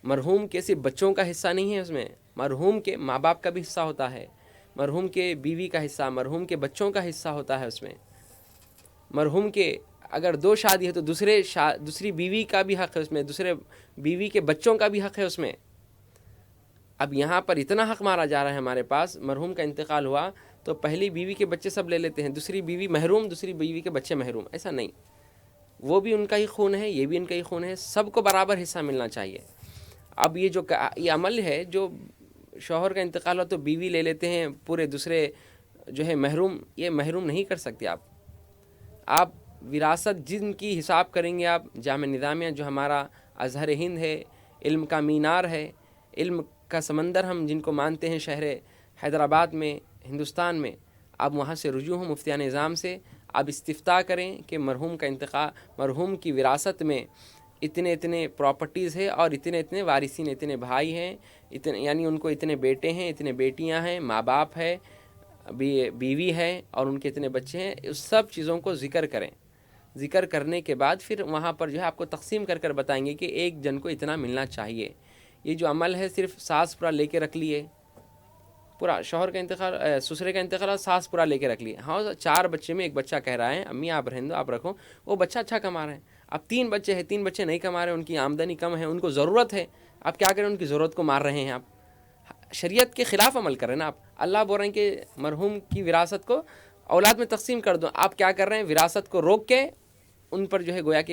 مرحوم کے صرف بچوں کا حصہ نہیں ہے، اس میں مرحوم کے ماں باپ کا بھی حصہ ہوتا ہے، مرحوم کے بیوی کا حصہ، مرحوم کے بچوں کا حصہ ہوتا ہے، اس میں مرحوم کے اگر 2 شادی ہے تو دوسری بیوی کا بھی حق ہے، اس میں دوسرے بیوی کے بچوں کا بھی حق ہے اس میں۔ اب یہاں پر اتنا حق مارا جا رہا ہے ہمارے پاس، مرحوم کا انتقال ہوا تو پہلی بیوی کے بچے سب لے لیتے ہیں، دوسری بیوی محروم، دوسری بیوی کے بچے محروم، ایسا نہیں، وہ بھی ان کا ہی خون ہے، یہ بھی ان کا ہی خون ہے، سب کو برابر حصہ ملنا چاہیے۔ اب یہ عمل ہے جو شوہر کا انتقال ہو تو بیوی لے لیتے ہیں، پورے دوسرے جو ہے محروم، یہ محروم نہیں کر سکتے آپ وراثت جن کی حساب کریں گے، آپ جامع نظامیہ جو ہمارا ازہر ہند ہے، علم کا مینار ہے، علم کا سمندر ہم جن کو مانتے ہیں شہر حیدرآباد میں ہندوستان میں، آپ وہاں سے رجوع ہوں مفتیان نظام سے، آپ استفتاء کریں کہ مرحوم کا انتقال، مرحوم کی وراثت میں اتنے پراپرٹیز ہے اور اتنے وارثین، اتنے بھائی ہیں، یعنی ان کو اتنے بیٹے ہیں، اتنے بیٹیاں ہیں، ماں باپ ہے، بیوی ہے اور ان کے اتنے بچے ہیں، اس سب چیزوں کو ذکر کریں، ذکر کرنے کے بعد پھر وہاں پر جو ہے آپ کو تقسیم کر بتائیں گے کہ ایک جن کو اتنا ملنا چاہیے۔ یہ جو عمل ہے صرف ساس پورا لے کے رکھ لیے، پورا شوہر کا انتقال، سسرے کا انتقال، ساس پورا لے کے رکھ لیے، ہاں 4 بچے میں ایک بچہ کہہ رہا ہے امی آپ رہنے دو، آپ رکھو، وہ بچہ اچھا کما رہے ہیں، اب 3 بچے ہیں، 3 بچے نہیں کما رہے ہیں، ان کی آمدنی کم ہے، ان کو ضرورت ہے، آپ کیا کریں، ان کی ضرورت کو مار رہے ہیں، آپ شریعت کے خلاف عمل کر رہے ہیں نا، آپ اللہ بول رہے ہیں کہ مرحوم کی وراثت کو اولاد میں تقسیم کر دو، آپ کیا کر رہے ہیں، وراثت کو روک کے ان پر جو ہے گویا کہ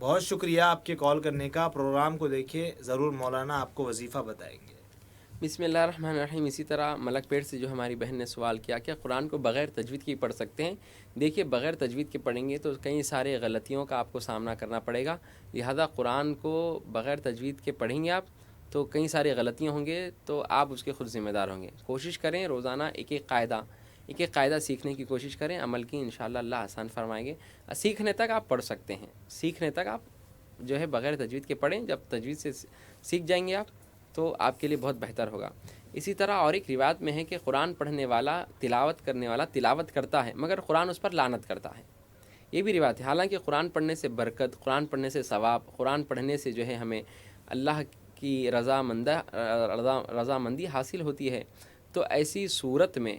بہت شکریہ آپ کے کال کرنے کا. پروگرام کو دیکھیے, ضرور مولانا آپ کو وظیفہ بتائیں گے.
بسم اللہ الرحمن الرحیم. اسی طرح ملک پیٹ سے جو ہماری بہن نے سوال کیا کہ قرآن کو بغیر تجوید کے پڑھ سکتے ہیں. دیکھیے بغیر تجوید کے پڑھیں گے تو کئی سارے غلطیوں کا آپ کو سامنا کرنا پڑے گا. لہذا قرآن کو بغیر تجوید کے پڑھیں گے آپ تو کئی ساری غلطیاں ہوں گے, تو آپ اس کے خود ذمہ دار ہوں گے. کوشش کریں روزانہ ایک ایک قاعدہ سیکھنے کی کوشش کریں, عمل کی, انشاءاللہ اللہ آسان فرمائیں گے. سیکھنے تک آپ پڑھ سکتے ہیں, سیکھنے تک آپ جو ہے بغیر تجوید کے پڑھیں. جب تجوید سے سیکھ جائیں گے آپ تو آپ کے لیے بہت بہتر ہوگا. اسی طرح اور ایک روایت میں ہے کہ قرآن پڑھنے والا, تلاوت کرنے والا تلاوت کرتا ہے مگر قرآن اس پر لعنت کرتا ہے. یہ بھی روایت ہے. حالانکہ قرآن پڑھنے سے برکت, قرآن پڑھنے سے ثواب, قرآن پڑھنے سے جو ہے ہمیں اللہ کی رضامندی حاصل ہوتی ہے. تو ایسی صورت میں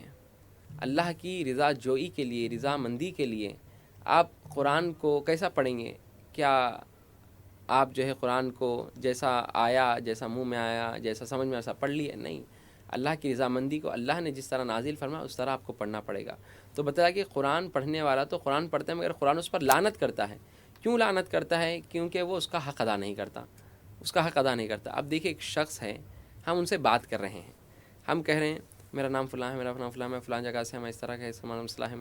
اللہ کی رضا جوئی کے لیے, رضامندی کے لیے آپ قرآن کو کیسا پڑھیں گے؟ کیا آپ جو ہے قرآن کو جیسا آیا, جیسا منہ میں آیا, جیسا سمجھ میں ایسا پڑھ لیے؟ نہیں. اللہ کی رضامندی کو اللہ نے جس طرح نازل فرمایا اس طرح آپ کو پڑھنا پڑے گا. تو بتایا کہ قرآن پڑھنے والا تو قرآن پڑھتا ہے مگر قرآن اس پر لعنت کرتا ہے. کیوں لعنت کرتا ہے؟ کیونکہ وہ اس کا حق ادا نہیں کرتا, اب دیکھیں ایک شخص ہے, ہم ان سے بات کر رہے ہیں, ہم کہہ رہے ہیں میرا نام فلاں ہے, میرا نام فلاں, میں فلاں جگہ سے, میں اس طرح کا اس کا مسئلہ ہے,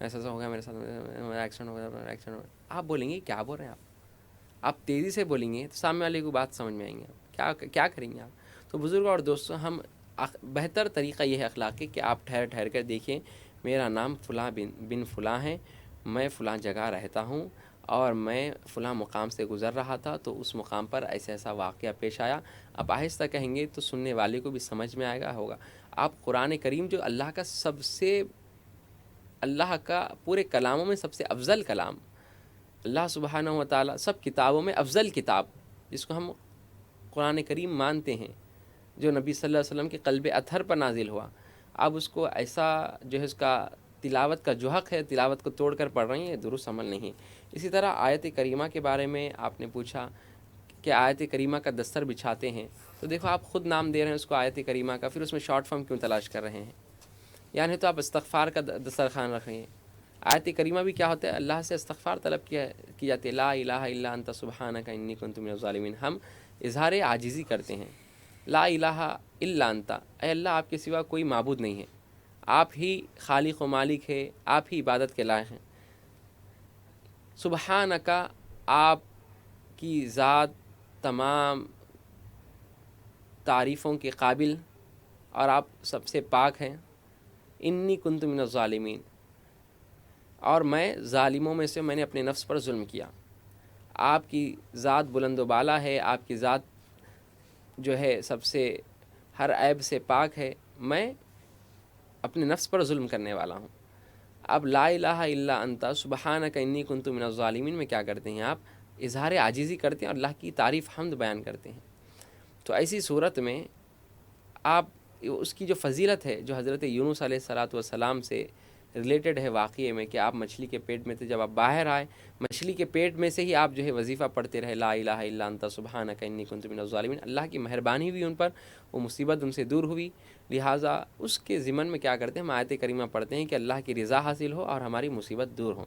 ایسا ہو گیا میرے ساتھ, میرا ایکسیڈنٹ ہو گیا. آپ بولیں گے کیا بول رہے ہیں آپ تیزی سے بولیں گے تو سامنے والے کو بات سمجھ میں آئیں گے, کیا کریں گے آپ؟ تو بزرگوں اور دوستوں, ہم بہتر طریقہ یہ ہے اخلاقی کہ آپ ٹھہر کر دیکھیں میرا نام فلاں بن فلاں ہے, میں فلاں جگہ رہتا ہوں اور میں فلاں مقام سے گزر رہا تھا تو اس مقام پر ایسا واقعہ پیش آیا. آپ آہستہ کہیں گے تو سننے والے کو بھی سمجھ میں آئے گا ہوگا. آپ قرآن کریم جو اللہ کا پورے کلاموں میں سب سے افضل کلام, اللہ سبحانہ و تعالیٰ سب کتابوں میں افضل کتاب جس کو ہم قرآن کریم مانتے ہیں, جو نبی صلی اللہ علیہ وسلم کے قلب اطہر پر نازل ہوا, آپ اس کو ایسا جو ہے اس کا تلاوت کا جو حق ہے تلاوت کو توڑ کر پڑھ رہے ہیں, یہ درست عمل نہیں. اسی طرح آیت کریمہ کے بارے میں آپ نے پوچھا کہ آیت کریمہ کا دستر بچھاتے ہیں, تو دیکھو آپ خود نام دے رہے ہیں اس کو آیت کریمہ کا, پھر اس میں شارٹ فارم کیوں تلاش کر رہے ہیں؟ یعنی تو آپ استغفار کا دسترخوان رکھ رہے ہیں. آیت کریمہ بھی کیا ہوتا ہے؟ اللہ سے استغفار طلب کی جاتی ہے, لا الہ الا انت سبحانک انی کنت من الظالمین. ہم اظہار عاجزی کرتے ہیں, لا الہ الا انت, اے اللہ آپ کے سوا کوئی معبود نہیں ہے, آپ ہی خالق و مالک ہے, آپ ہی عبادت کے لائق ہیں. سبحانک, آپ کی ذات تمام تعریفوں کے قابل اور آپ سب سے پاک ہیں. انی کنت من الظالمین, اور میں ظالموں میں سے, میں نے اپنے نفس پر ظلم کیا. آپ کی ذات بلند و بالا ہے, آپ کی ذات جو ہے سب سے ہر عیب سے پاک ہے, میں اپنے نفس پر ظلم کرنے والا ہوں. اب لا الہ الا انت سبحانک انی کنت من الظالمین میں کیا کرتے ہیں؟ آپ اظہار عاجزی کرتے ہیں اور اللہ کی تعریف حمد بیان کرتے ہیں. تو ایسی صورت میں آپ اس کی جو فضیلت ہے جو حضرت یونس علیہ الصلاۃ والسلام سے ریلیٹڈ ہے واقعے میں, کہ آپ مچھلی کے پیٹ میں تھے, جب آپ باہر آئے مچھلی کے پیٹ میں سے ہی آپ جو ہے وظیفہ پڑھتے رہے, لا الہ الا انت سبحانک انی کنت من الظالمین. اللہ کی مہربانی ہوئی ان پر, وہ مصیبت ان سے دور ہوئی. لہٰذا اس کے ضمن میں کیا کرتے ہیں, ہم آیت کریمہ پڑھتے ہیں کہ اللہ کی رضا حاصل ہو اور ہماری مصیبت دور ہو.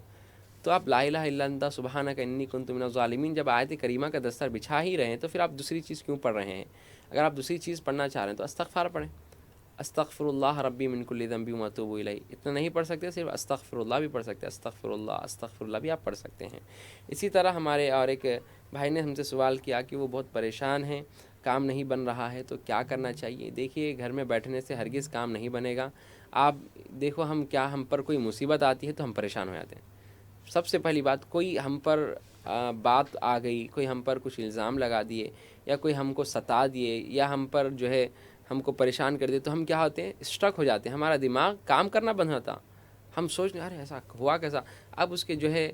تو آپ لا الہ الا انت سبحانک انی کنت من الظالمین جب آیت کریمہ کا دستر بچھا ہی رہے ہیں تو پھر آپ دوسری چیز کیوں پڑھ رہے ہیں؟ اگر آپ دوسری چیز پڑھنا چاہ رہے ہیں تو استغفار پڑھیں, استغفر اللہ ربی من کل ذنب واتوب الیہ. اتنا نہیں پڑھ سکتے, صرف استغفر اللہ بھی پڑھ سکتے ہیں, استغفر اللہ بھی آپ پڑھ سکتے ہیں. اسی طرح ہمارے اور ایک بھائی نے ہم سے سوال کیا کہ وہ بہت پریشان ہیں, کام نہیں بن رہا ہے, تو کیا کرنا چاہیے؟ دیکھیے گھر میں بیٹھنے سے ہرگز کام نہیں بنے گا. آپ دیکھو ہم پر کوئی مصیبت آتی ہے تو ہم پریشان ہو جاتے ہیں. سب سے پہلی بات, کوئی ہم پر بات آ گئی, کوئی ہم پر کچھ الزام لگا دیے, یا کوئی ہم کو ستا دیے, یا ہم پر جو ہے ہم کو پریشان کر دے, تو ہم کیا ہوتے ہیں, اسٹرک ہو جاتے ہیں, ہمارا دماغ کام کرنا بند ہوتا. ہم سوچتے ہیں ارے ایسا ہوا کیسا, اب اس کے جو ہے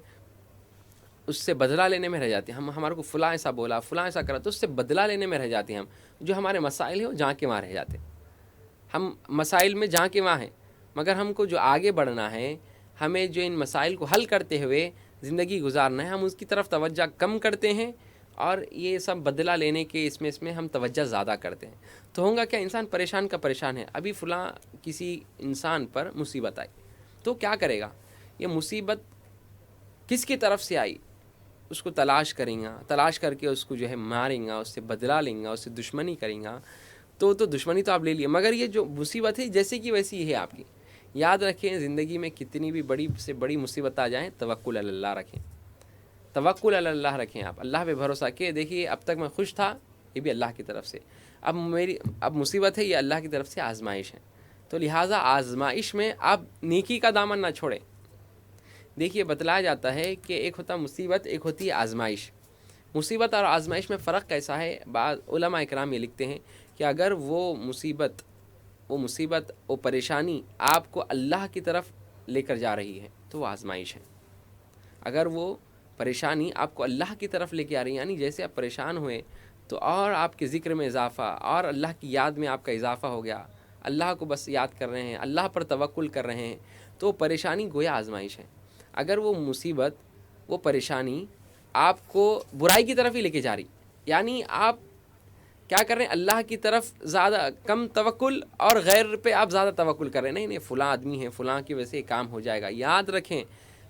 اس سے بدلہ لینے میں رہ جاتے ہیں. ہمارے کو فلاں ایسا بولا, فلاں ایسا کرا, تو اس سے بدلہ لینے میں رہ جاتے ہیں. ہم جو ہمارے مسائل ہیں وہ جہاں کے وہاں رہ جاتے ہیں. ہم مسائل میں جہاں کے وہاں ہیں, مگر ہم کو جو آگے بڑھنا ہے, ہمیں جو ان مسائل کو حل کرتے ہوئے زندگی گزارنا ہے, ہم اس کی طرف توجہ کم کرتے ہیں, اور یہ سب بدلہ لینے کے اس میں ہم توجہ زیادہ کرتے ہیں. تو ہوگا کیا, انسان پریشان کا پریشان ہے. ابھی فلاں کسی انسان پر مصیبت آئی تو کیا کرے گا؟ یہ مصیبت کس کی طرف سے آئی, اس کو تلاش کریں گا، تلاش کر کے اس کو جو ہے ماریں گا، اس سے بدلہ لیں گا، اس سے دشمنی کریں گا، تو دشمنی تو آپ لے لیے، مگر یہ جو مصیبت ہے جیسے کہ ویسی ہی ہے آپ کی. یاد رکھیں زندگی میں کتنی بھی بڑی سے بڑی مصیبت آ جائیں، توکل علی اللہ رکھیں، توکل علی اللہ رکھیں. آپ اللہ پہ بھروسہ کہ دیکھیے اب تک میں خوش تھا، یہ بھی اللہ کی طرف سے، اب مصیبت ہے، یہ اللہ کی طرف سے آزمائش ہے. تو لہٰذا آزمائش میں آپ نیکی کا دامن نہ چھوڑیں. دیکھیے بتلایا جاتا ہے کہ ایک ہوتا مصیبت، ایک ہوتی ہے آزمائش. مصیبت اور آزمائش میں فرق کیسا ہے؟ بعض علماء اکرام یہ لکھتے ہیں کہ اگر وہ مصیبت وہ پریشانی آپ کو اللہ کی طرف لے کر جا رہی ہے تو وہ آزمائش ہے. اگر وہ پریشانی آپ کو اللہ کی طرف لے کے آ رہی ہے، یعنی جیسے آپ پریشان ہوئے تو اور آپ کے ذکر میں اضافہ اور اللہ کی یاد میں آپ کا اضافہ ہو گیا، اللہ کو بس یاد کر رہے ہیں، اللہ پر توکل کر رہے ہیں، تو پریشانی گویا آزمائش ہے. اگر وہ مصیبت، وہ پریشانی آپ کو برائی کی طرف ہی لے کے جا رہی، یعنی آپ کیا کر رہے ہیں، اللہ کی طرف زیادہ کم توکل اور غیر پہ آپ زیادہ توکل کر رہے ہیں، نہیں فلاں آدمی ہے، فلاں کی وجہ سے کام ہو جائے گا. یاد رکھیں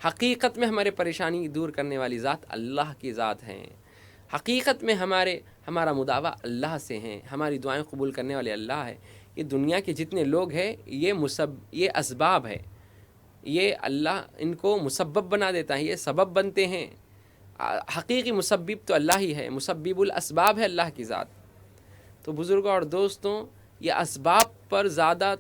حقیقت میں ہمارے پریشانی دور کرنے والی ذات اللہ کی ذات ہیں. حقیقت میں ہمارا مداوا اللہ سے ہیں، ہماری دعائیں قبول کرنے والے اللہ ہے. یہ دنیا کے جتنے لوگ ہیں یہ اسباب ہے، یہ اللہ ان کو مسبب بنا دیتا ہے، یہ سبب بنتے ہیں. حقیقی مسبب تو اللہ ہی ہے، مسبب الاسباب ہے اللہ کی ذات. تو بزرگوں اور دوستوں، یہ اسباب پر زیادہ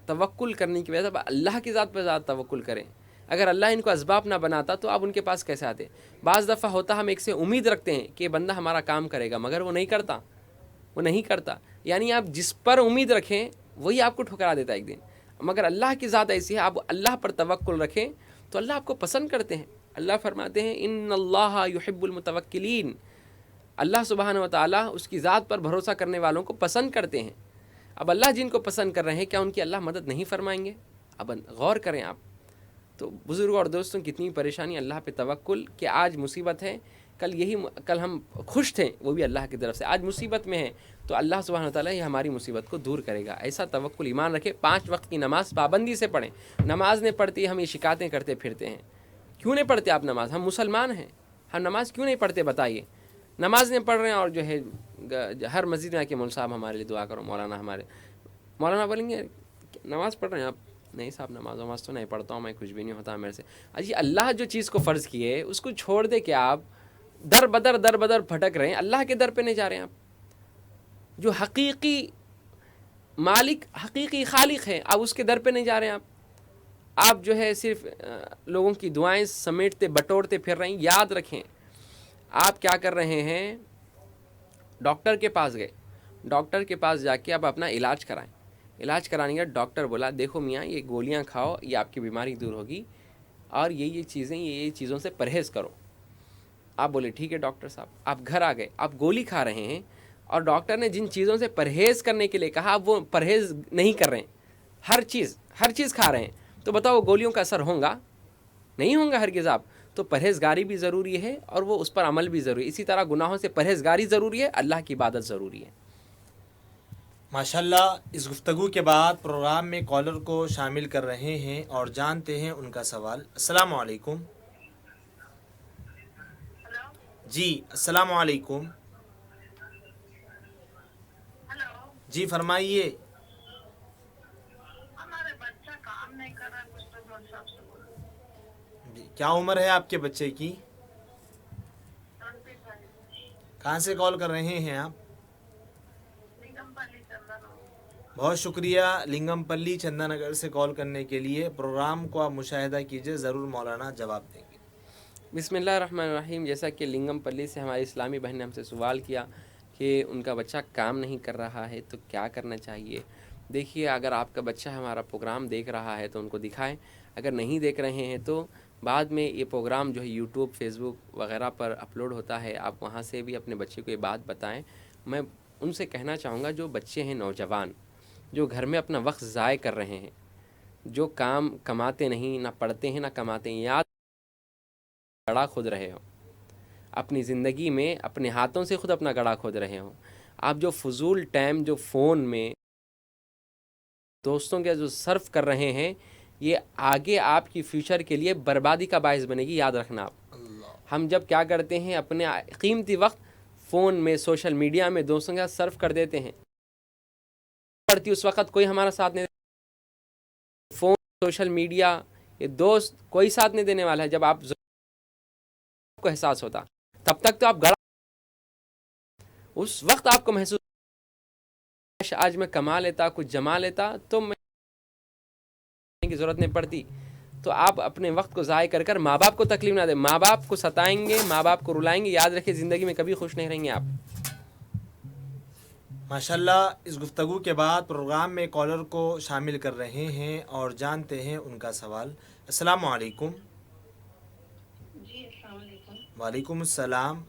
توکل کرنے کی وجہ سے اللہ کی ذات پر زیادہ توکل کریں. اگر اللہ ان کو اسباب نہ بناتا تو آپ ان کے پاس کیسے آتے؟ بعض دفعہ ہوتا ہم ایک سے امید رکھتے ہیں کہ بندہ ہمارا کام کرے گا، مگر وہ نہیں کرتا. یعنی آپ جس پر امید رکھیں وہی آپ کو ٹھکرا دیتا ہے ایک دن. مگر اللہ کی ذات ایسی ہے، آپ اللہ پر توکل رکھیں تو اللہ آپ کو پسند کرتے ہیں. اللہ فرماتے ہیں ان اللہ یحب المتوکلین، اللہ سبحانہ و تعالیٰ اس کی ذات پر بھروسہ کرنے والوں کو پسند کرتے ہیں. اب اللہ جن کو پسند کر رہے ہیں، کیا ان کی اللہ مدد نہیں فرمائیں گے؟ اب غور کریں آپ. تو بزرگوں اور دوستوں، کتنی پریشانی اللہ پہ توکل کہ آج مصیبت ہے، کل ہم خوش تھے، وہ بھی اللہ کی طرف سے. آج مصیبت میں ہیں تو اللہ سبحانہ وتعالیٰ یہ ہماری مصیبت کو دور کرے گا. ایسا توکل ایمان رکھے. 5 وقت کی نماز پابندی سے پڑھیں. نماز نہیں پڑھتی ہم یہ شکایتیں کرتے پھرتے ہیں. کیوں نہیں پڑھتے آپ نماز؟ ہم مسلمان ہیں، ہم نماز کیوں نہیں پڑھتے بتائیے؟ نماز نہیں پڑھ رہے ہیں اور جو ہے ہر مسجد میں آ کے مول صاحب ہمارے لیے دعا کرو، مولانا بولیں گے نماز پڑھ رہے ہیں آپ؟ نہیں صاحب نماز تو نہیں پڑھتا ہوں میں، کچھ بھی نہیں ہوتا میرے سے. اجی اللہ جو چیز کو فرض کیے اس کو چھوڑ دے کہ آپ در بدر بھٹک رہے ہیں، اللہ کے در پہ نہیں جا رہے ہیں آپ. جو حقیقی مالک، حقیقی خالق ہے، آپ اس کے در پہ نہیں جا رہے ہیں. آپ جو ہے صرف لوگوں کی دعائیں سمیٹتے بٹورتے پھر رہے ہیں. یاد رکھیں آپ کیا کر رہے ہیں، ڈاکٹر کے پاس گئے، ڈاکٹر کے پاس جا کے آپ اپنا علاج کرائیں. علاج کرانے کا ڈاکٹر بولا دیکھو میاں یہ گولیاں کھاؤ، یہ آپ کی بیماری دور ہوگی، اور یہ چیزوں سے پرہیز کرو. آپ بولے ٹھیک ہے ڈاکٹر صاحب. آپ گھر آ گئے، آپ گولی کھا رہے ہیں اور ڈاکٹر نے جن چیزوں سے پرہیز کرنے کے لیے کہا آپ وہ پرہیز نہیں کر رہے ہیں، ہر چیز کھا رہے ہیں. تو بتاؤ گولیوں کا اثر ہوگا؟ نہیں ہوگا ہرگز. آپ تو پرہیزگاری بھی ضروری ہے اور وہ اس پر عمل بھی ضروری ہے. اسی طرح گناہوں سے پرہیزگاری ضروری ہے، اللہ کی عبادت ضروری ہے.
ماشاءاللہ اس گفتگو کے بعد پروگرام میں کالر کو شامل کر رہے ہیں اور جانتے ہیں ان کا سوال. السلام علیکم. جی السلام علیکم. جی فرمائیے.
ہمارے بچہ کام نہیں کر رہا، کچھ تو ڈاکٹر صاحب سے بولو.
جی کیا عمر ہے آپ کے بچے کی؟ کہاں سے کال کر رہے ہیں آپ؟ بہت شکریہ لنگم پلی چندہ نگر سے کال کرنے کے لیے. پروگرام کو آپ مشاہدہ کیجئے، ضرور مولانا جواب دیں گے.
بسم اللہ الرحمن الرحیم. جیسا کہ لنگم پلی سے ہماری اسلامی بہن نے ہم سے سوال کیا کہ ان کا بچہ کام نہیں کر رہا ہے تو کیا کرنا چاہیے. دیکھیے اگر آپ کا بچہ ہمارا پروگرام دیکھ رہا ہے تو ان کو دکھائیں، اگر نہیں دیکھ رہے ہیں تو بعد میں یہ پروگرام جو ہے یوٹیوب، فیس بک وغیرہ پر اپلوڈ ہوتا ہے، آپ وہاں سے بھی اپنے بچے کو یہ بات بتائیں. میں ان سے کہنا چاہوں گا جو بچے ہیں نوجوان، جو گھر میں اپنا وقت ضائع کر رہے ہیں، جو کماتے نہیں، نہ پڑھتے ہیں نہ کماتے ہیں، یاد گڑھا کھود رہے ہو اپنی زندگی میں، اپنے ہاتھوں سے خود اپنا گڑھا کھود رہے ہو. آپ جو فضول ٹائم جو فون میں دوستوں کے جو صرف کر رہے ہیں، یہ آگے آپ کی فیوچر کے لیے بربادی کا باعث بنے گی. یاد رکھنا آپ ہم جب کیا کرتے ہیں اپنے قیمتی وقت فون میں سوشل میڈیا میں دوستوں کے ساتھ صرف کر دیتے ہیں پڑتی اس وقت کوئی ہمارا ساتھ نہیں فون سوشل میڈیا یہ دوست کوئی ساتھ نہیں دینے والا ہے جب آپ کو احساس ہوتا تب تک تو آپ گڑا اس وقت آپ کو محسوس آج میں کما لیتا کچھ جما لیتا تو میں کی ضرورت نہیں پڑتی تو آپ اپنے وقت کو ضائع کر کر ماں باپ کو تکلیف نہ دیں ماں باپ کو ستائیں گے ماں باپ کو رلائیں گے یاد رکھیں زندگی میں کبھی خوش نہیں رہیں گے آپ
ماشاءاللہ اس گفتگو کے بعد پروگرام میں کالر کو شامل کر رہے ہیں اور جانتے ہیں ان کا سوال. السلام علیکم.
جی السلام علیکم.
وعلیکم السلام.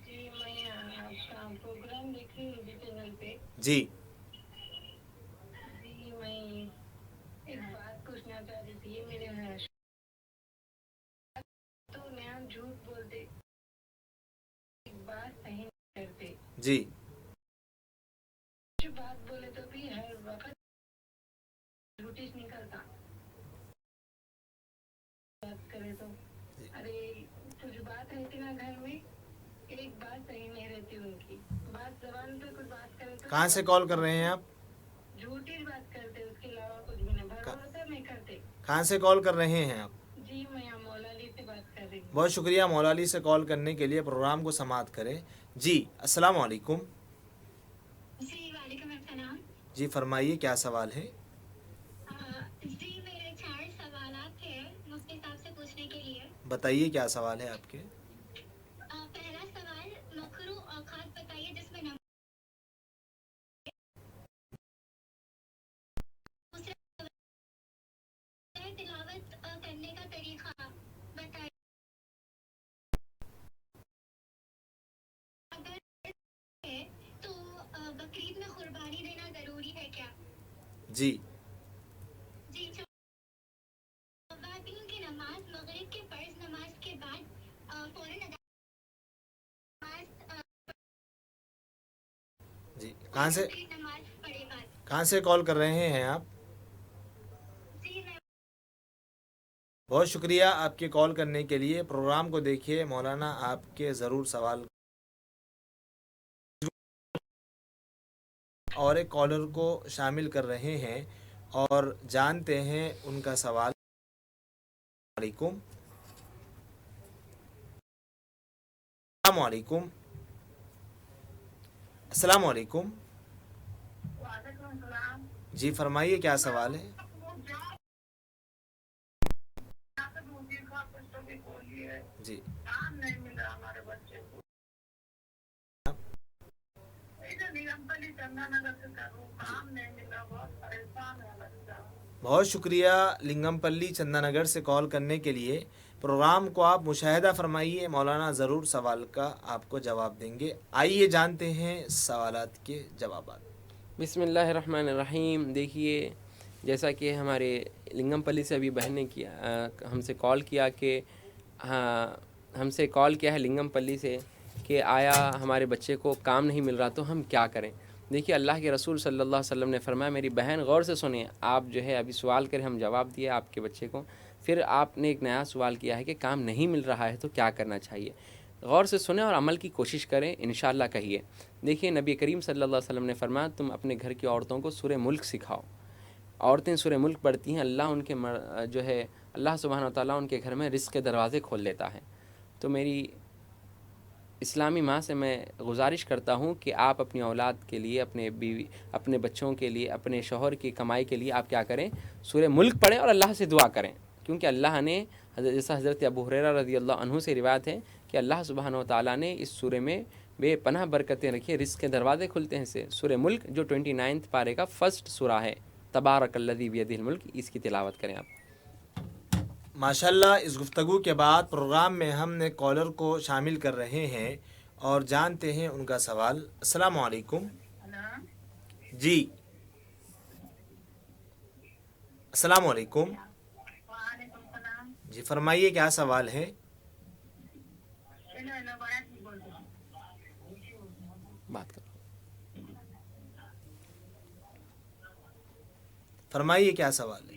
جی میں آپ کا پروگرام دیکھ رہی ہوں چینل پہ.
جی
جی میں ایک بات پوچھنا چاہ رہی تھی میرے تو نیا جھوٹ بولتے ایک بات صحیح نہیں کرتے
جی
جو بات بولے تو بھی ہر وقت جھوٹی نکلتا بات کرے تو ارے کچھ بات رہتی نا گھر میں ایک بات صحیح نہیں رہتی ان کی بات زبان پہ کچھ بات کرے تو
کہاں سے کال کر رہے ہیں آپ؟
جھوٹی بات کرتے اس کے علاوہ کچھ بھی نہیں بھروسہ نہیں کرتے.
کہاں سے کال کر رہے ہیں آپ؟
جی میں مولا علی سے بات کر رہی ہوں.
بہت شکریہ مولا علی سے کال کرنے کے لیے. پروگرام کو سماعت کریں. جی السلام علیکم.
جی وعلیکم السلام.
جی فرمائیے کیا سوال ہے؟
جی میرے 4 سوالات ہیں مفتی صاحب سے پوچھنے کے لیے.
بتائیے کیا سوال ہے آپ کے؟
پہلا سوال مکروہ اوقات بتائیے جس میں تلاوت کرنے کا طریقہ بتائیے. اگر ہے تو بقرعید میں قربانی دینا ضروری ہے کیا؟
جی
جی خواتین کی نماز مغرب کے فرض نماز کے بعد فوراً
جی
نماز پڑھے بعد.
کہاں سے کال کر رہے ہیں آپ؟
جی میں
بہت شکریہ آپ کے کال کرنے کے لیے. پروگرام کو دیکھیے مولانا آپ کے ضرور سوال اور ایک کالر کو شامل کر رہے ہیں اور جانتے ہیں ان کا سوال. علیکم. السلام علیکم. السلام علیکم.
وعلیکم السلام.
جی فرمائیے کیا سوال ہے؟ جی
کام نہیں ملا ہمارے بچے کو. چندہ نگر سے کروں کام نہیں ملا بہت پریشان ہے بچہ.
بہت شکریہ لنگم پلی چندہ نگر سے کال کرنے کے لیے. پروگرام کو آپ مشاہدہ فرمائیے مولانا ضرور سوال کا آپ کو جواب دیں گے. آئیے جانتے ہیں سوالات کے جوابات.
بسم اللہ الرحمن الرحیم. دیکھیے جیسا کہ ہمارے لنگم پلی سے ابھی بہن نے کیا ہم سے کال کیا کہ ہم سے کال کیا ہے لنگم پلی سے کہ آیا ہمارے بچے کو کام نہیں مل رہا تو ہم کیا کریں. دیکھیے اللہ کے رسول صلی اللہ علیہ وسلم نے فرمایا میری بہن غور سے سنیں. آپ جو ہے ابھی سوال کریں ہم جواب دیے آپ کے بچے کو. پھر آپ نے ایک نیا سوال کیا ہے کہ کام نہیں مل رہا ہے تو کیا کرنا چاہیے. غور سے سنیں اور عمل کی کوشش کریں انشاءاللہ کہیے. دیکھیے نبی کریم صلی اللہ علیہ وسلم نے فرمایا تم اپنے گھر کی عورتوں کو سورہ ملک سکھاؤ. عورتیں سورہ ملک پڑھتی ہیں اللہ ان کے جو ہے اللہ سبحانہ و تعالیٰ ان کے گھر میں رزق کے دروازے کھول دیتا ہے. تو میری اسلامی ماں سے میں گزارش کرتا ہوں کہ آپ اپنی اولاد کے لیے اپنے بیوی اپنے بچوں کے لیے اپنے شوہر کی کمائی کے لیے آپ کیا کریں سورہ ملک پڑھیں اور اللہ سے دعا کریں. کیونکہ اللہ نے جیسا حضرت ابو ہریرہ رضی اللہ عنہ سے روایت ہے کہ اللہ سبحانہ و تعالیٰ نے اس سورہ میں بے پناہ برکتیں رکھی. رزق کے دروازے کھلتے ہیں سے سورہ ملک جو 29 پارے کا فرسٹ سورہ ہے. تبارک الذی بیدہ الملک اس کی تلاوت کریں آپ.
ماشاءاللہ اس گفتگو کے بعد پروگرام میں ہم نے کالر کو شامل کر رہے ہیں اور جانتے ہیں ان کا سوال. السلام علیکم. جی السلام علیکم.
وعلیکم السلام.
جی فرمائیے کیا سوال ہے؟
بات کرو.
فرمائیے کیا سوال ہے؟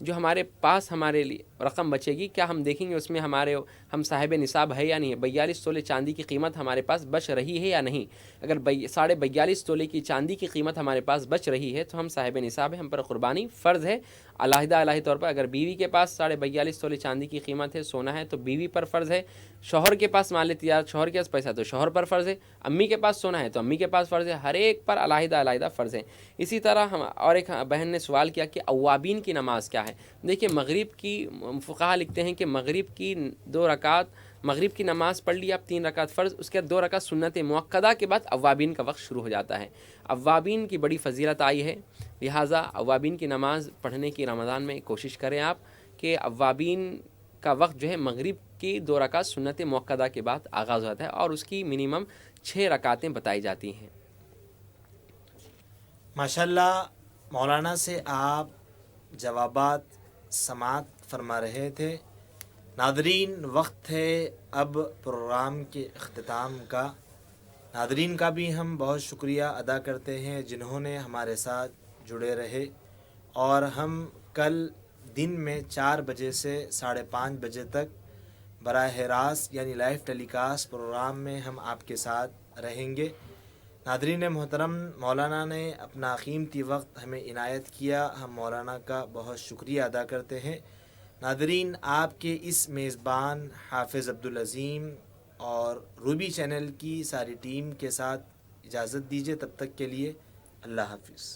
جو ہمارے پاس ہمارے لیے رقم بچے گی کیا ہم دیکھیں گے اس میں ہم صاحب نصاب ہے یا نہیں ہے، 42 تولے چاندی کی قیمت ہمارے پاس بچ رہی ہے یا نہیں۔ اگر 42.5 تولے کی چاندی کی قیمت ہمارے پاس بچ رہی ہے تو ہم صاحب نصاب ہے، ہم پر قربانی فرض ہے۔ علیحدہ طور پر اگر بیوی کے پاس 42.5 تولے چاندی کی قیمت ہے، سونا ہے، تو بیوی پر فرض ہے۔ شوہر کے پاس مال تجارت، شوہر کے پاس پیسہ تو شوہر پر فرض ہے۔ امی کے پاس سونا ہے تو امی کے پاس فرض ہے۔ ہر ایک پر علیحدہ فرض ہے۔ اسی طرح اور ایک بہن نے سوال کیا کہ اوابین کی نماز کیا ہے۔ دیکھیے مغرب کی فقہا لکھتے ہیں کہ مغرب کی 2 رکعت، مغرب کی نماز پڑھ لی آپ 3 رکعت فرض، اس کے بعد 2 رکعت سنت مؤکدہ کے بعد اوابین کا وقت شروع ہو جاتا ہے۔ اوابین کی بڑی فضیلت آئی ہے، لہٰذا اوابین کی نماز پڑھنے کی رمضان میں کوشش کریں آپ کہ اوابین کا وقت جو ہے مغرب کی 2 رکعت سنت مؤکدہ کے بعد آغاز ہوتا ہے، اور اس کی منیمم 6 رکعتیں بتائی جاتی ہیں۔
ماشاءاللہ مولانا سے آپ جوابات سماعت فرما رہے تھے۔ ناظرین، وقت ہے اب پروگرام کے اختتام کا۔ ناظرین کا بھی ہم بہت شکریہ ادا کرتے ہیں جنہوں نے ہمارے ساتھ جڑے رہے، اور ہم کل دن میں 4 بجے سے 5:30 بجے تک براہ راست یعنی لائیو ٹیلی کاسٹ پروگرام میں ہم آپ کے ساتھ رہیں گے۔ ناظرین محترم، مولانا نے اپنا قیمتی وقت ہمیں عنایت کیا، ہم مولانا کا بہت شکریہ ادا کرتے ہیں۔ ناظرین، آپ کے اس میزبان حافظ عبدالعظیم اور روبی چینل کی ساری ٹیم کے ساتھ اجازت دیجیے، تب تک کے لیے اللہ حافظ۔